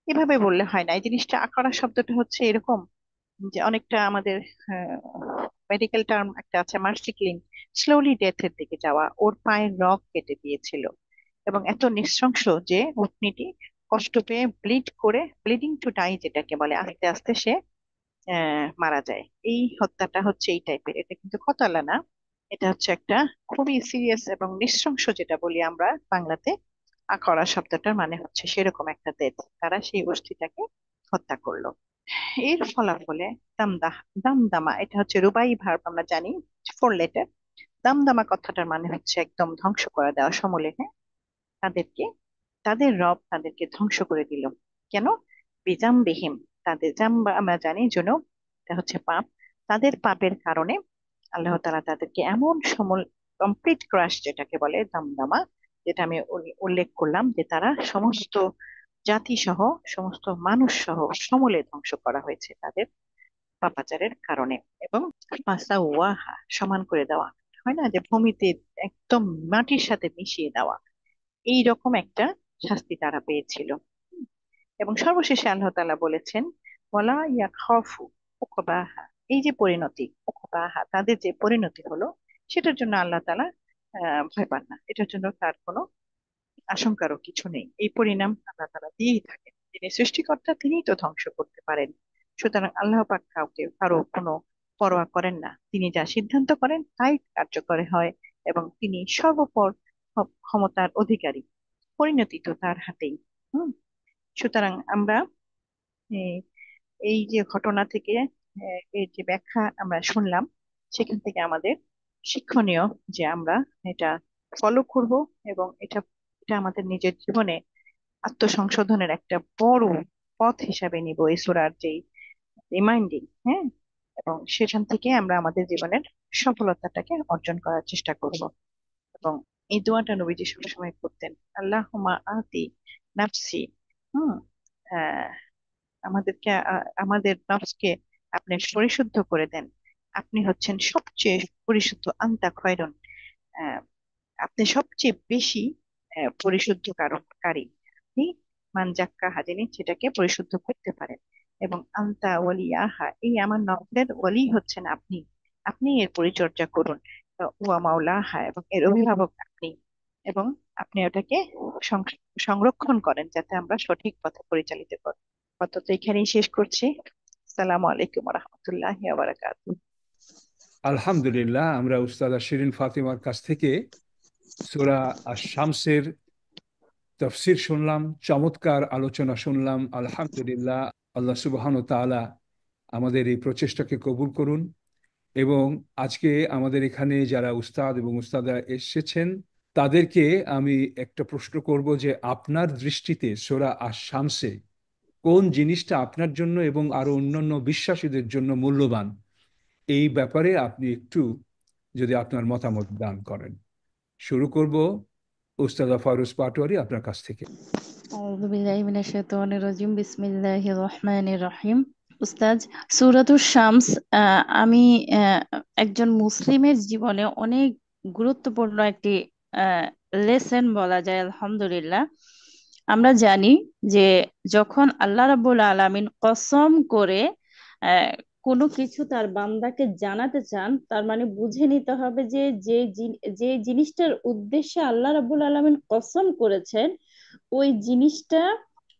S3: এভাবে বললে হয় না। এই জিনিসটা আকরা শব্দটা হচ্ছে এরকম, যে অনেকটা আমাদের মেডিকেল টার্ম একটা আছে, মার্সি কিলিং, স্লোলি ডেথের দিকে যাওয়া। ওর পায়ের নখ কেটে দিয়েছিল, এবং এত নৃশংস যে উটনীটি কষ্ট পেয়ে ব্লিড করে, ব্লিডিং টু ডাই যেটাকে বলে, আস্তে আস্তে সে মারা যায়। এই হত্যাটা হচ্ছে এই টাইপের, এটা কিন্তু কতলা না, এটা হচ্ছে একটা খুবই সিরিয়াস এবং নৃশংস, যেটা বলি আমরা বাংলাতে। আকরা শব্দটার মানে হচ্ছে সেরকম একটা ডেথ, তারা সেই গোষ্ঠীটাকে হত্যা করলো। এর ফলাফলে দামদাহ, দামদামা, এটা হচ্ছে রুবাই ভার্ব, আমরা জানি 4 লেটার। দামদামা কথাটার মানে হচ্ছে একদম ধ্বংস করে দেওয়া, সমূলে। হ্যাঁ, তাদেরকে, তাদের রব তাদেরকে ধ্বংস করে দিল। কেন? বিজাম বিহিম, তাদের জাম্বা আমরা জানি জন্য, এটা হচ্ছে পাপ। তাদের পাপের কারণে আল্লাহ তাআলা তাদেরকে এমন সমূল, কমপ্লিট ক্রাশ যেটাকে বলে দামদামা, যেটা আমি উল্লেখ করলাম, যে তারা সমস্ত জাতি সহ, সমস্ত মানুষ সহ সমূলে ধ্বংস করা হয়েছে তাদের পাপাচারের কারণে। এবং ওয়াহা, সমান করে দেওয়া, হয় না যে ভূমিতে একদম মাটির সাথে মিশিয়ে দেওয়া, এই রকম একটা শাস্তি তারা পেয়েছিল। এবং সর্বশেষে আল্লাহ তাআলা বলেছেন, ওয়ালা ইয়াখাফু উকবাহা, এই যে পরিণতি, উকবাহা তাদের যে পরিণতি হলো, সেটার জন্য আল্লাহ তাআলা ভয় পান না, এটার জন্য তার কোনো আশঙ্কারও কিছু নেই। এই পরিণাম আল্লাহ তাআলা দিয়েই থাকেন, তিনি সৃষ্টিকর্তা, তিনিই তো ধ্বংস করতে পারেন। সুতরাং আল্লাহ পাক কারো কোনো পরোয়া করেন না, তিনি যা সিদ্ধান্ত করেন তাই কার্যকর হয়, এবং তিনি সর্বোপর ক্ষমতার অধিকারী, পরিণতি তো তার হাতেই। হম সুতরাং আমরা এই এই যে ঘটনা থেকে এর যে ব্যাখ্যা আমরা শুনলাম, সেখান থেকে আমাদের শিক্ষণীয় যে আমরা এটা ফলো করব, এবং এটা এটা আমাদের নিজের জীবনে আত্মসংশোধনের একটা বড় পথ হিসাবে নিব এই সূরার যেই রিমাইন্ডিং। হ্যাঁ, এবং সেখান থেকে আমরা আমাদের জীবনের সফলতাটাকে অর্জন করার চেষ্টা করব। এবং এই দোয়াটা নবীজি সবসময় করতেন, আল্লাহুম্মা আতি নাফসি, হুম আহ আমাদেরকে আমাদের নফসকে আপনি পরিশুদ্ধ করে দেন, আপনি হচ্ছেন সবচেয়ে পরিশুদ্ধ, আনতা খয়রুন, আহ, আপনি সবচেয়ে বেশি পরিশুদ্ধ কারণকারী, আপনি মান জাক্কাহা, যিনি সেটাকে পরিশুদ্ধ করতে পারেন। এবং আনতা ওয়ালিয়াহা, এই আমার নফসের ওয়ালি হচ্ছেন আপনি, আপনি এর পরিচর্যা করুন। ওয়া মাওলাহা, এবং এর অভিভাবক আপনি, এবং আপনি ওটাকে সংরক্ষণ করেন যাতে আমরা সঠিক পথে পরিচালিত করি। আপাতত এখানেই শেষ করছি। আসসালামু আলাইকুম ওয়া রাহমাতুল্লাহি ওয়া বারাকাতুহু।
S2: আলহামদুলিল্লাহ, আমরা উস্তাদা শিরিন ফাতিমার কাছ থেকে সূরা আশ-শামসের তাফসীর শুনলাম, চমৎকার আলোচনা শুনলাম। আলহামদুলিল্লাহ, আল্লাহ সুবহানাহু ওয়া তাআলা আমাদের এই প্রচেষ্টাকে কবুল করুন। এবং আজকে আমাদের এখানে যারা উস্তাদ এবং উস্তাদা এসেছেন, তাদেরকে আমি একটা প্রশ্ন করব যে আপনার দৃষ্টিতে সূরা আশ-শামসে কোন জিনিসটা আপনার জন্য এবং আরো অন্যান্য বিশ্বাসীদের জন্য মূল্যবান, এই ব্যাপারে আপনি একটু যদি আপনার মতামত দান করেন। শুরু করব উস্তাদা ফারুজ পাটোয়ারি আপনার কাছ থেকে।
S4: أعوذ بالله من الشيطان الرجيم بسم الله الرحمن الرحيم উস্তাজ, সূরাতুশ শামস আমি একজন মুসলিমের জীবনে অনেক গুরুত্বপূর্ণ একটি লেসন বলা যায়। আলহামদুলিল্লাহ, আমরা জানি যে যখন আল্লাহ রাব্বুল আলামিন কসম করে আহ, কোনো কিছু তার বান্দাকে জানাতে চান, তার মানে বুঝে নিতে হবে যে যে জিনিসটার উদ্দেশ্যে আল্লাহ রাব্বুল আলামিন কসম করেছেন, ওই জিনিসটা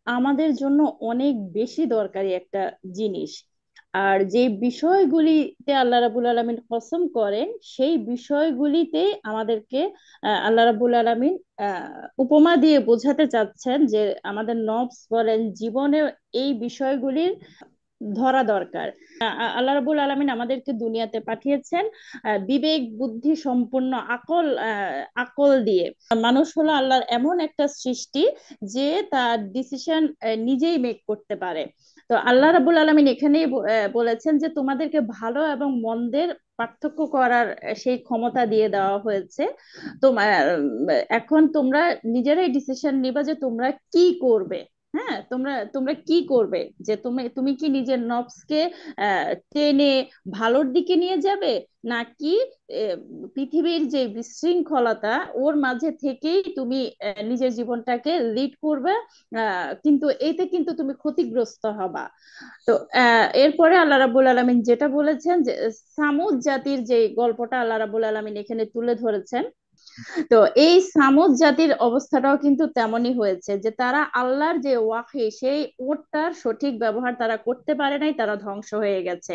S4: আমাদের জন্য অনেক বেশি দরকারি একটা জিনিস। আর যে বিষয়গুলিতে আল্লাহ রাবুল আলামিন কসম করেন, সেই বিষয়গুলিতে আমাদেরকে আল্লাহ রাবুল আলামিন উপমা দিয়ে বোঝাতে চাচ্ছেন যে আমাদের নফস বলেন, জীবনে এই বিষয়গুলির ধরা দরকার। আল্লাহ রাব্বুল আলামিন আমাদেরকে দুনিয়াতে পাঠিয়েছেন বিবেক বুদ্ধি সম্পন্ন আকল দিয়ে। মানুষ হলো আল্লাহর এমন একটা সৃষ্টি যে তার ডিসিশন নিজেই মেক করতে পারে। তো আল্লাহ রাব্বুল আলামিন এখানেই বলেছেন যে তোমাদেরকে ভালো এবং মন্দের পার্থক্য করার সেই ক্ষমতা দিয়ে দেওয়া হয়েছে। তোমার এখন তোমরা নিজেরাই ডিসিশন নিবা যে তোমরা কি করবে। হ্যাঁ, তোমরা তোমরা কি করবে, যে তুমি তুমি কি নিজের নফসকে টেনে ভালোর দিকে নিয়ে যাবে, নাকি আহ, পৃথিবীর যে বিশৃঙ্খলতা ওর মাঝে থেকেই তুমি নিজের জীবনটাকে লিড করবে, কিন্তু এতে কিন্তু তুমি ক্ষতিগ্রস্ত হবা। তো এরপরে আল্লাহ রাব্বুল আলামিন যেটা বলেছেন যে সামুদ জাতির যে গল্পটা আল্লাহ রাব্বুল আলামিন এখানে তুলে ধরেছেন, তো এই সামুদ জাতির অবস্থাটাও কিন্তু তেমনই হয়েছে যে তারা আল্লাহর যে ওয়াহি, সেই ওটার সঠিক ব্যবহার তারা করতে পারে নাই, তারা ধ্বংস হয়ে গেছে।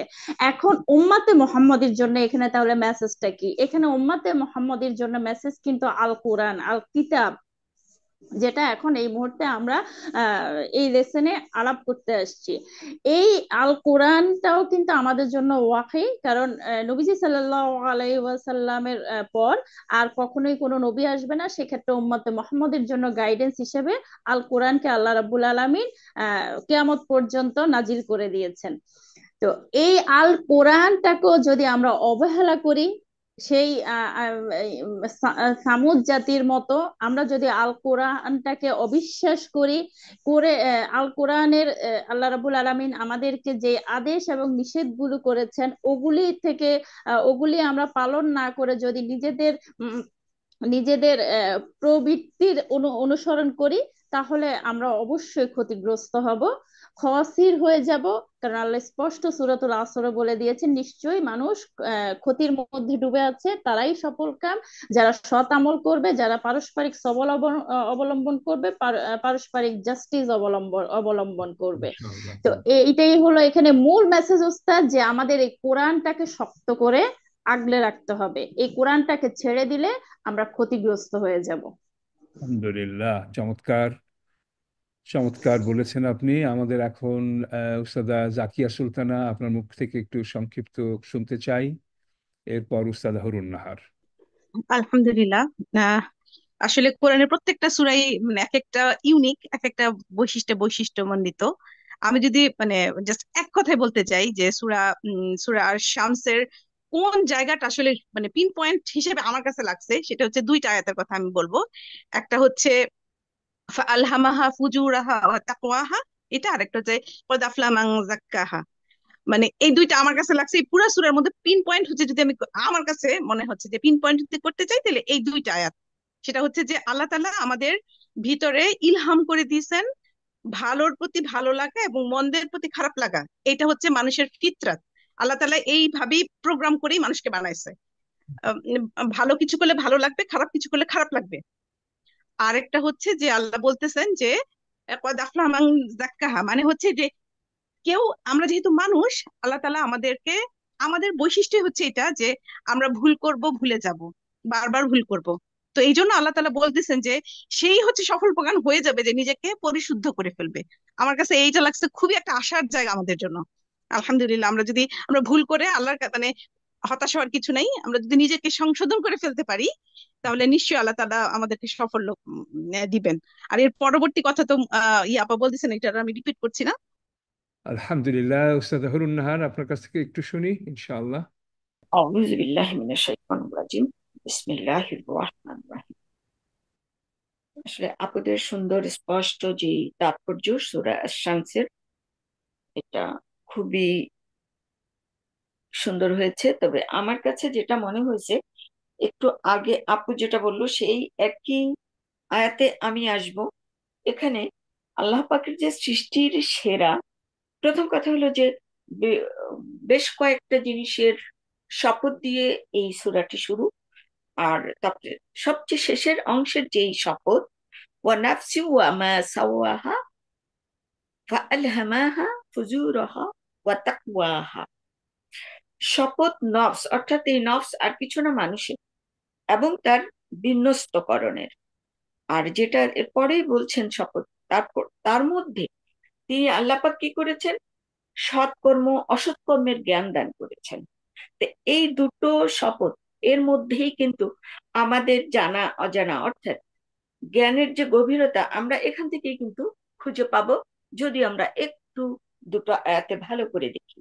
S4: এখন উম্মাতে মুহাম্মাদের জন্য এখানে তাহলে মেসেজটা কি? এখানে উম্মাতে মুহাম্মাদের জন্য মেসেজ কিন্তু আল কোরআন, আল কিতাব, যেটা এখন এই মুহূর্তে আমরা এই লেসনে আলাপ করতে আসছি। এই আল কোরআনটাও কিন্তু আমাদের জন্য ওয়াহি, কারণ নবীজি সাল্লাল্লাহু আলাইহি ওয়াসাল্লামের পর আর কখনোই কোনো নবী আসবে না। সেক্ষেত্রে উম্মতে মুহাম্মাদের জন্য গাইডেন্স হিসেবে আল কোরআনকে আল্লাহ রাব্বুল আলামিন কিয়ামত পর্যন্ত নাজিল করে দিয়েছেন। তো এই আল কোরআনটাকেও যদি আমরা অবহেলা করি, সেই সামুদ জাতির মতো আমরা যদি আল কোরআনটাকে অবিশ্বাস করি আল কোরআনের আল্লাহ রাব্বুল আলামিন আমাদেরকে যে আদেশ এবং নিষেধগুলো করেছেন ওগুলি আমরা পালন না করে যদি নিজেদের প্রবৃত্তির অনুসরণ করি, তাহলে আমরা অবশ্যই ক্ষতিগ্রস্ত হব, খসির হয়ে যাব। কারণ আল্লাহ স্পষ্ট সূরাতুল আসরে বলে দিয়েছেন, নিশ্চয়ই মানুষ ক্ষতির মধ্যে ডুবে আছে, তারাই সফল কাম যারা সৎ আমল করবে, যারা পারস্পরিক অবলম্বন করবে, পারস্পরিক জাস্টিস অবলম্বন করবে।
S2: ইনশাআল্লাহ।
S4: তো এইটাই হলো এখানে মূল মেসেজ ওস্তাদ, যে আমাদের এই কোরআনটাকে শক্ত করে আগলে রাখতে হবে। এই কোরআনটাকে ছেড়ে দিলে আমরা ক্ষতিগ্রস্ত হয়ে যাব।
S2: আলহামদুলিল্লাহ, চমৎকার চমৎকার বলেছেন আপনি। আমাদের এখন উস্তাদা জাকিয়া সুলতানা, আপনার মুখ থেকে একটু সংক্ষিপ্ত শুনতে চাই, এরপর উস্তাদা হরুন নাহার।
S5: আলহামদুলিল্লাহ। আহ, আসলে কোরআনের প্রত্যেকটা সূরাই মানে এক একটা ইউনিক, এক একটা বৈশিষ্ট্যমণ্ডিত। আমি যদি মানে জাস্ট এক কথায় বলতে চাই যে সূরা আর শামসের কোন জায়গাটা আসলে মানে পিন পয়েন্ট হিসেবে আমার কাছে লাগছে, সেটা হচ্ছে দুইটা আয়াতের কথা আমি বলবো। একটা হচ্ছে আলহামাহা ফুজুরাহা ওয়া তাকওয়াহা, এটা আরেকটা হচ্ছে কদ আফলাহা মান যাক্কাহা। মানে এই দুইটা আমার কাছে লাগছে এই পুরা সূরার মধ্যে পিন পয়েন্ট হচ্ছে, যদি আমি আমার কাছে মনে হচ্ছে যে পিন পয়েন্ট করতে চাই তাহলে এই দুইটা আয়াত। সেটা হচ্ছে যে আল্লাহ তাআলা আমাদের ভিতরে ইলহাম করে দিয়েছেন ভালোর প্রতি ভালো লাগা এবং মন্দের প্রতি খারাপ লাগা। এটা হচ্ছে মানুষের ফিতরাত। আল্লাহ তাআলা এইভাবেই প্রোগ্রাম করেই মানুষকে বানাইছে। ভালো কিছু করলে ভালো লাগবে, খারাপ কিছু করলে খারাপ লাগবে। আরেকটা হচ্ছে যে আল্লাহ বলতেছেন যে কদ আফলাহা মান যাক্কাহা, মানে হচ্ছে যে কেউ, আমরা যেহেতু মানুষ, আল্লাহ তাআলা আমাদেরকে, আমাদের বৈশিষ্ট্য হচ্ছে এটা যে আমরা ভুল করব, ভুলে যাব, বারবার ভুল করব। তো এই জন্য আল্লাহ তাআলা বলতেছেন যে সেই হচ্ছে সফল প্রকার হয়ে যাবে যে নিজেকে পরিশুদ্ধ করে ফেলবে। আমার কাছে এইটা লাগছে খুবই একটা আশার জায়গা আমাদের জন্য। আলহামদুলিল্লাহ, আমরা ভুল করে মানে হতাশ হওয়ার কিছু নাই। আমরা যদি নিজেকে সংশোধন করে ফেলতে পারি তাহলে নিশ্চয়ই আল্লাহ তাআলা আমাদেরকে সাফল্য দিবেন। আর এর পরবর্তী কথা তো আপা বলতেছেন, এটা আর আমি রিপিট করছি না।
S2: আলহামদুলিল্লাহ, উস্তাদা হরুন নাহার, আপনার কাছ থেকে একটু শুনি ইনশাআল্লাহ।
S6: أعوذ بالله من الشيطان الرجيم بسم الله الرحمن الرحيم। আসলে আপুদের সুন্দর স্পষ্ট যে তাৎপর্য সূরা আশ-শামসের, এটা খুবই সুন্দর হয়েছে। তবে আমার কাছে যেটা মনে হয়েছে, একটু আগে আপু যেটা বললো সেই একই আয়াতে আমি আসব। এখানে আল্লাহ পাকের যে সৃষ্টির সেরা, প্রথম কথা হলো যে বে- বেশ কয়েকটা জিনিসের শপথ দিয়ে এই সূরাটি শুরু। আর তারপরে সবচেয়ে শেষের অংশের যেই শপথ, ওয়া নাফসি ওয়া মা সাওয়াহা ফাআলহামাহা ফুজুরাহা ওয়া তাকওয়াহা। শপথ নফস, অর্থাৎ এই নফস আর কিছু না, মানুষের এবং তার বিন্যস্তকরণের। আর যেটা এরপরেই বলছেন শপথ, তারপর তার মধ্যে তিনি আল্লাপাক কি করেছেন, সৎকর্ম অসৎকর্মের জ্ঞান দান করেছেন। তো এই দুটো শপথ, এর মধ্যেই কিন্তু আমাদের জানা অজানা অর্থাৎ জ্ঞানের যে গভীরতা, আমরা এখান থেকেই কিন্তু খুঁজে পাবো, যদি আমরা একটু দুটো আয়াতে ভালো করে দেখি।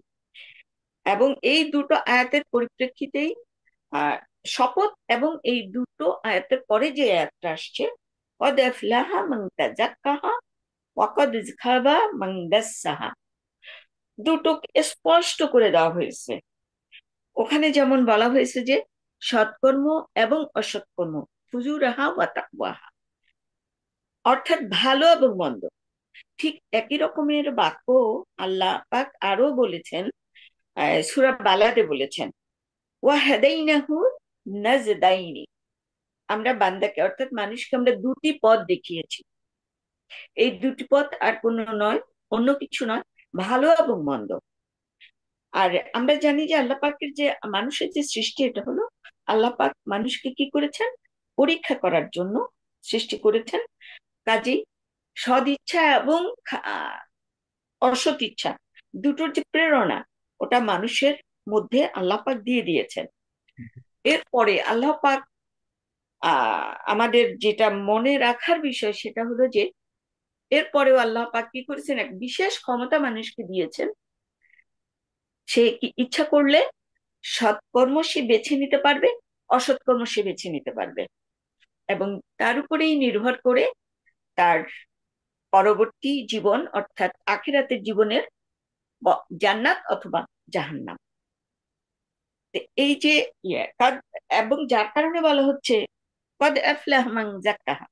S6: এবং এই দুটো আয়াতের পরিপ্রেক্ষিতেই আহ শপথ, এবং এই দুটো আয়াতের পরে যে আয়াতটা আসছে, কদ আফলাহা মান তাযাক্কাহা ওয়া কদ খাবা মান দাসসাহা, দুটো স্পষ্ট করে দেওয়া হয়েছে। ওখানে যেমন বলা হয়েছে যে সৎকর্ম এবং অসৎকর্ম, ফুজুরাহা ওয়া তাকওয়াহা, অর্থাৎ ভালো এবং মন্দ। ঠিক একই রকমের বাক্য আল্লাহ পাক আরো বলেছেন, সূরা বালাদে বলেছেন, ওয়া হাদাইনাহু নাজদাইনি, আমরা বান্দাকে অর্থাৎ মানুষকে আমরা দুটি পথ দেখিয়েছি। এই দুটি পথ আর কোনো নয়, অন্য কিছু নয়, ভালো এবং মন্দ। আর আমরা জানি যে আল্লাহ পাকের যে মানুষের যে সৃষ্টি, এটা হলো আল্লাহ পাক মানুষকে কি করেছেন, পরীক্ষা করার জন্য সৃষ্টি করেছেন। কাজেই সদিচ্ছা এবং অসৎ ইচ্ছা দুটোর যে প্রেরণা, ওটা মানুষের মধ্যে আল্লাহ পাক দিয়ে দিয়েছেন। এরপরে আল্লাহ পাক আমাদের যেটা মনে রাখার বিষয়, সেটা হলো যে এরপরেও আল্লাহ পাক কি করেছেন, এক বিশেষ ক্ষমতা মানুষকে দিয়েছেন। সে কি ইচ্ছা করলে সৎকর্ম সে বেছে নিতে পারবে, অসৎকর্ম সে বেছে নিতে পারবে, এবং তার উপরেই নির্ভর করে তার পরবর্তী জীবন অর্থাৎ আখিরাতের জীবনের জান্নাত অথবা জাহান্নাম। এই যে এবং যার কারণে বলা হচ্ছে কদ আফলাহ মান যাক্কাহা,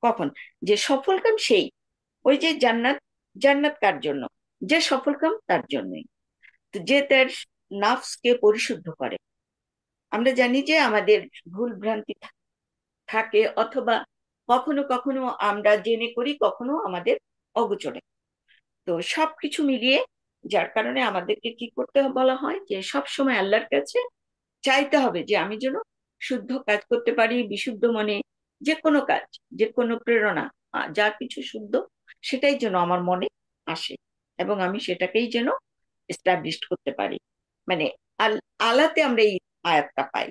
S6: কখন যে সফলকাম সেই, ওই যে জান্নাত, জান্নাত কার জন্য? যে সফলকাম তার জন্যই, যে তার নাফসকে পরিশুদ্ধ করে। আমরা জানি যে আমাদের ভুল ভ্রান্তি থাকে, অথবা কখনো কখনো আমরা জেনে করি, কখনো আমাদের অগোচরে। তো সবকিছু মিলিয়ে যার কারণে আমাদেরকে কি করতে বলা হয়, যে সব সময় আল্লাহর কাছে চাইতে হবে যে আমি যেন শুদ্ধ কাজ করতে পারি, বিশুদ্ধ মনে যে কোনো কাজ, যে কোনো প্রেরণা, যা কিছু শুদ্ধ সেটাই যেন আমার মনে আসে, এবং আমি সেটাকেই যেন এস্টাবলিশ করতে পারি। মানে আলাতে আমরা এই আয়াতটা পাই।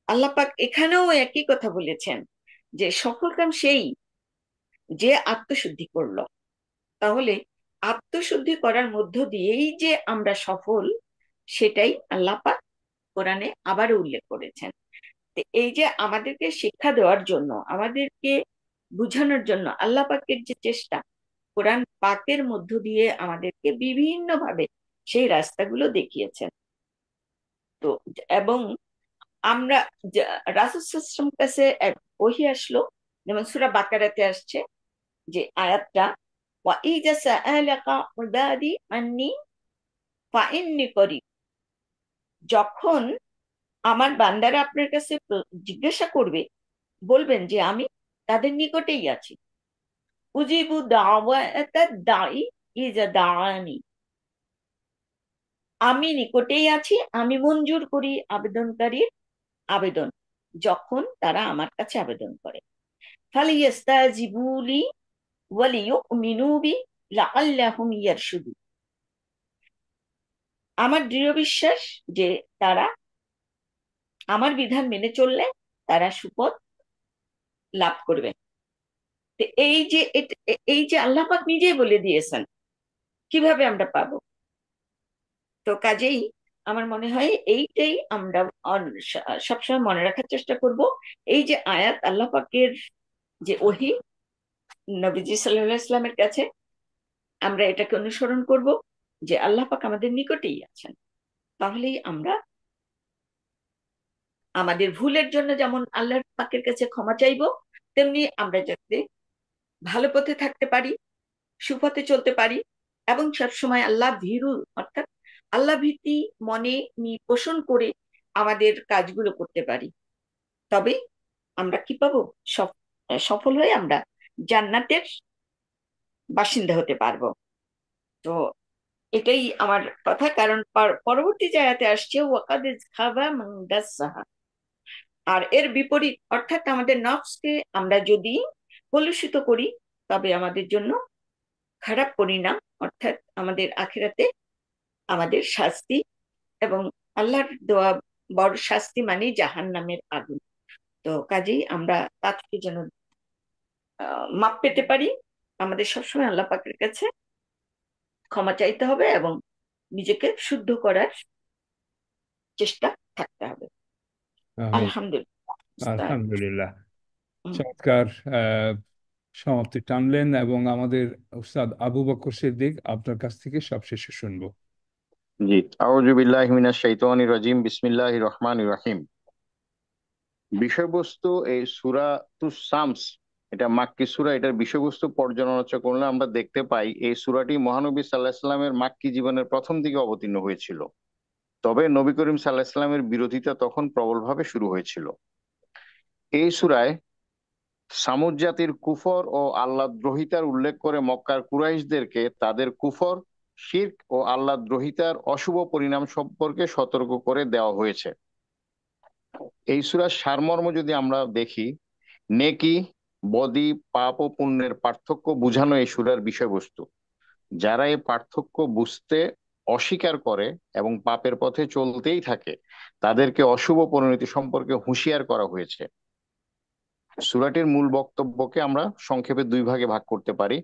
S6: আল্লাহ পাক এখানেও একই কথা বলেছেন যে সফলকাম সেই যে আত্মশুদ্ধি করলো। তাহলে আত্মশুদ্ধি করার মধ্য দিয়েই যে আমরা সফল, সেটাই আল্লাহ পাক কোরআনে আবারও উল্লেখ করেছেন। এই যে আমাদেরকে শিক্ষা দেওয়ার জন্য, আমাদেরকে বুঝানোর জন্য আল্লাহ পাকের যে চেষ্টা, কোরআন পাকের মধ্য দিয়ে আমাদেরকে বিভিন্ন ভাবে সেই রাস্তাগুলো দেখিয়েছেন। তো এবং আমরা রাসূল সাল্লাল্লাহু আলাইহি ওয়াসাল্লামের কাছে এক ওহী আসলো, যেমন সূরা বাকারাতে আসছে যে আয়াতটা, ওয়া ইযা সাআলাকা ইবাদি আন্নী ফাইন্নী করিব, যখন আমার বান্দারা আপনার কাছে জিজ্ঞাসা করবে, বলবেন যে আমি তাদের নিকটেই আছি। উজিবু দাওয়াতাদ দাঈ ইযা দাআনি, আমি নিকটেই আছি, আমি মঞ্জুর করি আবেদনকারীর আবেদন যখন তারা আমার কাছে আবেদন করে। ফালিয়াস্তাজিবু লি ওয়া লিয়ুমিনু বি লাআল্লাহুম ইয়ারশুদুন, আমার দৃঢ় বিশ্বাস যে তারা আমার বিধান মেনে চললে তারা সুপথ লাভ করবে। এই যে আল্লাহ পাক নিজেই বলে দিয়েছেন কিভাবে আমরা পাবো। তো কাজেই আমার মনে হয় এইটাই আমরা সবসময় মনে রাখার চেষ্টা করব। এই যে আয়াত আল্লাহ পাকের যে ওহী নবীজি সাল্লাল্লাহু আলাইহি ওয়াসাল্লামের কাছে, আমরা এটাকে অনুসরণ করব যে আল্লাহ পাক আমাদের নিকটেই আছেন। তাহলেই আমরা আমাদের ভুলের জন্য যেমন আল্লাহর পাকের কাছে ক্ষমা চাইবো, তেমনি আমরা যাতে ভালো পথে থাকতে পারি, সুপথে চলতে পারি, এবং সবসময় আল্লাহ ভীরু অর্থাৎ আল্লাহ ভীতি মনে পোষণ করে আমাদের কাজগুলো করতে পারি, তবে আমরা কি পাবো, সফল হয়ে আমরা জান্নাতের বাসিন্দা হতে পারবো। তো এটাই আমার কথা। কারণ পরবর্তী জায়গাতে আসছে ওয়াকাদ খাবা মান দাসসাহা, আর এর বিপরীত অর্থাৎ আমাদের নফসকে আমরা যদি কলুষিত করি, তবে আমাদের জন্য খারাপ পরিণাম, অর্থাৎ আমাদের আখিরাতে আমাদের শাস্তি, এবং আল্লাহর দেওয়া বড় শাস্তি মানে জাহান্নামের আগুন। তো কাজেই আমরা তা থেকে যেন মাপ পেতে পারি, আমাদের সবসময় আল্লাহ পাকের কাছে ক্ষমা চাইতে হবে এবং নিজেকে শুদ্ধ করার চেষ্টা থাকতে হবে।
S2: আমিন।
S6: আলহামদুলিল্লাহ।
S2: আলহামদুলিল্লাহ,
S6: হুম।
S2: চমৎকার সমাপ্তি টানলেন, এবং আমাদের উস্তাদ আবু বকর সিদ্দিক, আপনার কাছ থেকে সবশেষে শুনবো।
S7: জি, আউযু বিল্লাহি মিনাশ শাইতানির রাজিম, বিসমিল্লাহির রহমানির রহিম। বিষয়বস্তু এই সূরাতুস শামস, এটা মাক্কি সূরা। এটার বিষয়বস্তু পর্যালোচনা করলে আমরা দেখতে পাই এই সূরাটি মহানবী সাল্লাল্লাহু আলাইহি সাল্লামের মাক্কি জীবনের প্রথম দিকে অবতীর্ণ হয়েছিল। তবে নবী করিম সাল্লাল্লাহু আলাইহি সাল্লামের বিরোধিতা তখন প্রবলভাবে শুরু হয়েছিল। এই সূরায় সামুদ জাতির কুফর ও আল্লাহদ্রোহিতার উল্লেখ করে মক্কার কুরাইশদেরকে তাদের কুফর, শিরক ও আল্লাহদ্রোহিতার অশুভ পরিণাম সম্পর্কে সতর্ক করে দেওয়া হয়েছে। এই সূরার সারমর্ম যদি আমরা দেখি, নেকি, বদি, পাপ ও পুণ্যের পার্থক্য বোঝানো এই সূরার বিষয়বস্তু। যারা এই পার্থক্য বুঝতে অস্বীকার করে এবং পাপের পথে চলতেই থাকে, তাদেরকে অশুভ পরিণতি সম্পর্কে হুঁশিয়ার করা হয়েছে। সূরাটির মূল বক্তব্যকে আমরা সংক্ষেপে দুই ভাগে ভাগ করতে পারি।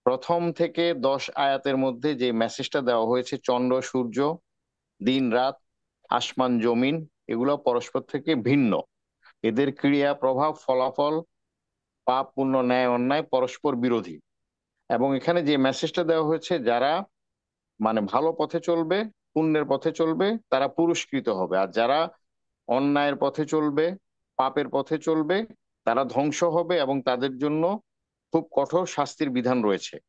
S7: প্রথম থেকে 10 আয়াতের মধ্যে যে মেসেজটা দেওয়া হয়েছে, চন্দ্র সূর্য, দিন রাত, আসমান জমিন এগুলো পরস্পর থেকে ভিন্ন। এদের ক্রিয়া, প্রভাব, ফলাফল, পাপ, পুণ্য, ন্যায়, অন্যায় পরস্পর বিরোধী। এবং এখানে যে মেসেজটা দেওয়া হয়েছে, যারা মানে ভালো পথে চলবে, পুণ্যের পথে চলবে, তারা পুরস্কৃত হবে, আর যারা অন্যায়ের পথে চলবে, পাপের পথে চলবে, তারা ধ্বংস হবে এবং তাদের জন্য খুব কঠোর শাস্তির বিধান রয়েছে।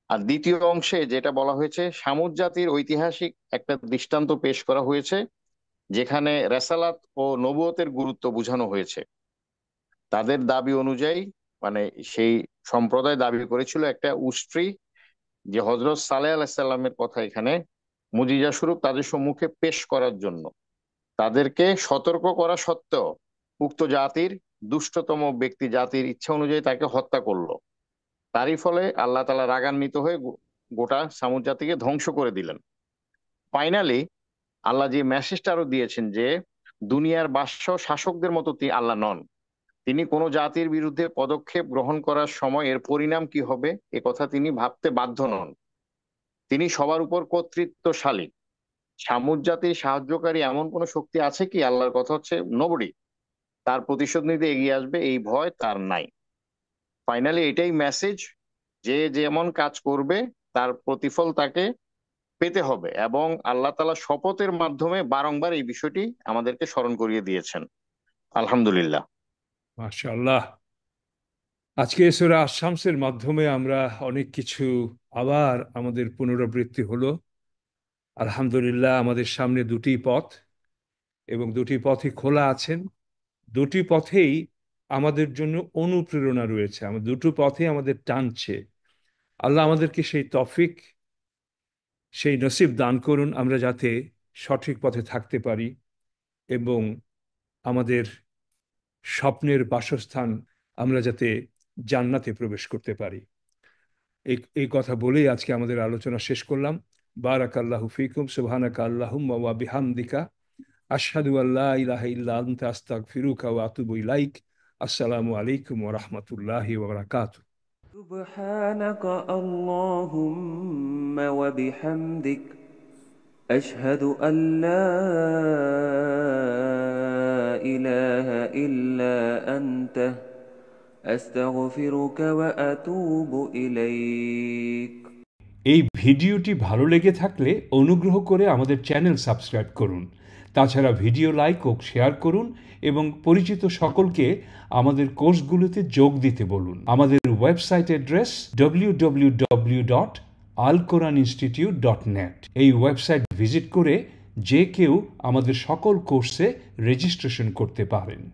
S7: আর দ্বিতীয় অংশে যেটা বলা হয়েছে, সামুদ জাতির ঐতিহাসিক একটা দৃষ্টান্ত পেশ করা হয়েছে, যেখানে রেসালাত ও নবুয়তের গুরুত্ব বোঝানো হয়েছে। তাদের দাবি অনুযায়ী মানে সেই সম্প্রদায় দাবি করেছিল একটা উষ্ট্রি, যে হজরত সালেহ আলাইসাল্লামের কথা এখানে মুজিজা স্বরূপ তাদের সম্মুখে পেশ করার জন্য। তাদেরকে সতর্ক করা সত্ত্বেও উক্ত জাতির দুষ্টতম ব্যক্তি জাতির ইচ্ছা অনুযায়ী তাকে হত্যা করলো। তারই ফলে আল্লাহ তাআলা রাগান্বিত হয়ে গোটা সামুদ জাতিকে ধ্বংস করে দিলেন। ফাইনালি আল্লাহ যে মেসেজটা আরো দিয়েছেন যে দুনিয়ার বাদশা শাসকদের মতো আল্লাহ নন। তিনি কোনো জাতির বিরুদ্ধে পদক্ষেপ গ্রহণ করার সময় এর পরিণাম কি হবে এ কথা তিনি ভাবতে বাধ্য নন। তিনি সবার উপর কর্তৃত্বশালী। সামুদ জাতির সাহায্যকারী এমন কোন শক্তি আছে কি? আল্লাহর কথা হচ্ছে নোবডি। তার প্রতিশোধ নিতে এগিয়ে আসবে এই ভয় তার নাই। ফাইনালি এটাই মেসেজ, যে যেমন কাজ করবে তার প্রতিফল তাকে পেতে হবে, এবং আল্লাহ তাআলা শপথের মাধ্যমে বারংবার এই বিষয়টি আমাদেরকে স্মরণ করিয়ে দিয়েছেন। আলহামদুলিল্লাহ।
S2: মাশাআল্লাহ। আজকে সূরা আশ-শামসের মাধ্যমে আমরা অনেক কিছু আবার আমাদের পুনরাবৃত্তি হলো। আলহামদুলিল্লাহ, আমাদের সামনে দুটি পথ এবং দুটি পথই খোলা আছেন। দুটি পথেই আমাদের জন্য অনুপ্রেরণা রয়েছে, আমাদের দুটো পথে আমাদের টানছে। আল্লাহ আমাদেরকে সেই তৌফিক, সেই নসিব দান করুন, আমরা যাতে সঠিক পথে থাকতে পারি এবং আমাদের স্বপ্নের বাসস্থান আমরা যাতে জান্নাতে প্রবেশ করতে পারি। এই কথা বলেই আজকে আমাদের আলোচনা শেষ করলাম। বারাকাল্লাহু ফিকুম, সুবহানাকা আল্লাহুম্মা ওয়া বিহামদিকা, আশহাদু আল্লা ইলাহা ইল্লা আনতা আস্তাগফিরুকা ওয়া আতুবু ইলাইক। আসসালামু আলাইকুম ওয়া রাহমাতুল্লাহি ওয়া বারাকাতুহু।
S1: سبحانك اللهم وبحمدك أشهد أن لا إله إلا أنت أستغفرك وأتوب إليك।
S2: এই ভিডিওটি ভালো লেগে থাকলে অনুগ্রহ করে আমাদের চ্যানেল সাবস্ক্রাইব করুন। তাছাড়া ভিডিও লাইক ও শেয়ার করুন এবং পরিচিত সকলকে আমাদের কোর্সগুলোতে যোগ দিতে বলুন। আমাদের ওয়েবসাইট অ্যাড্রেস www.alquraninstitute.net। এই ওয়েবসাইট ভিজিট করে যে কেউ আমাদের সকল কোর্সে রেজিস্ট্রেশন করতে পারেন।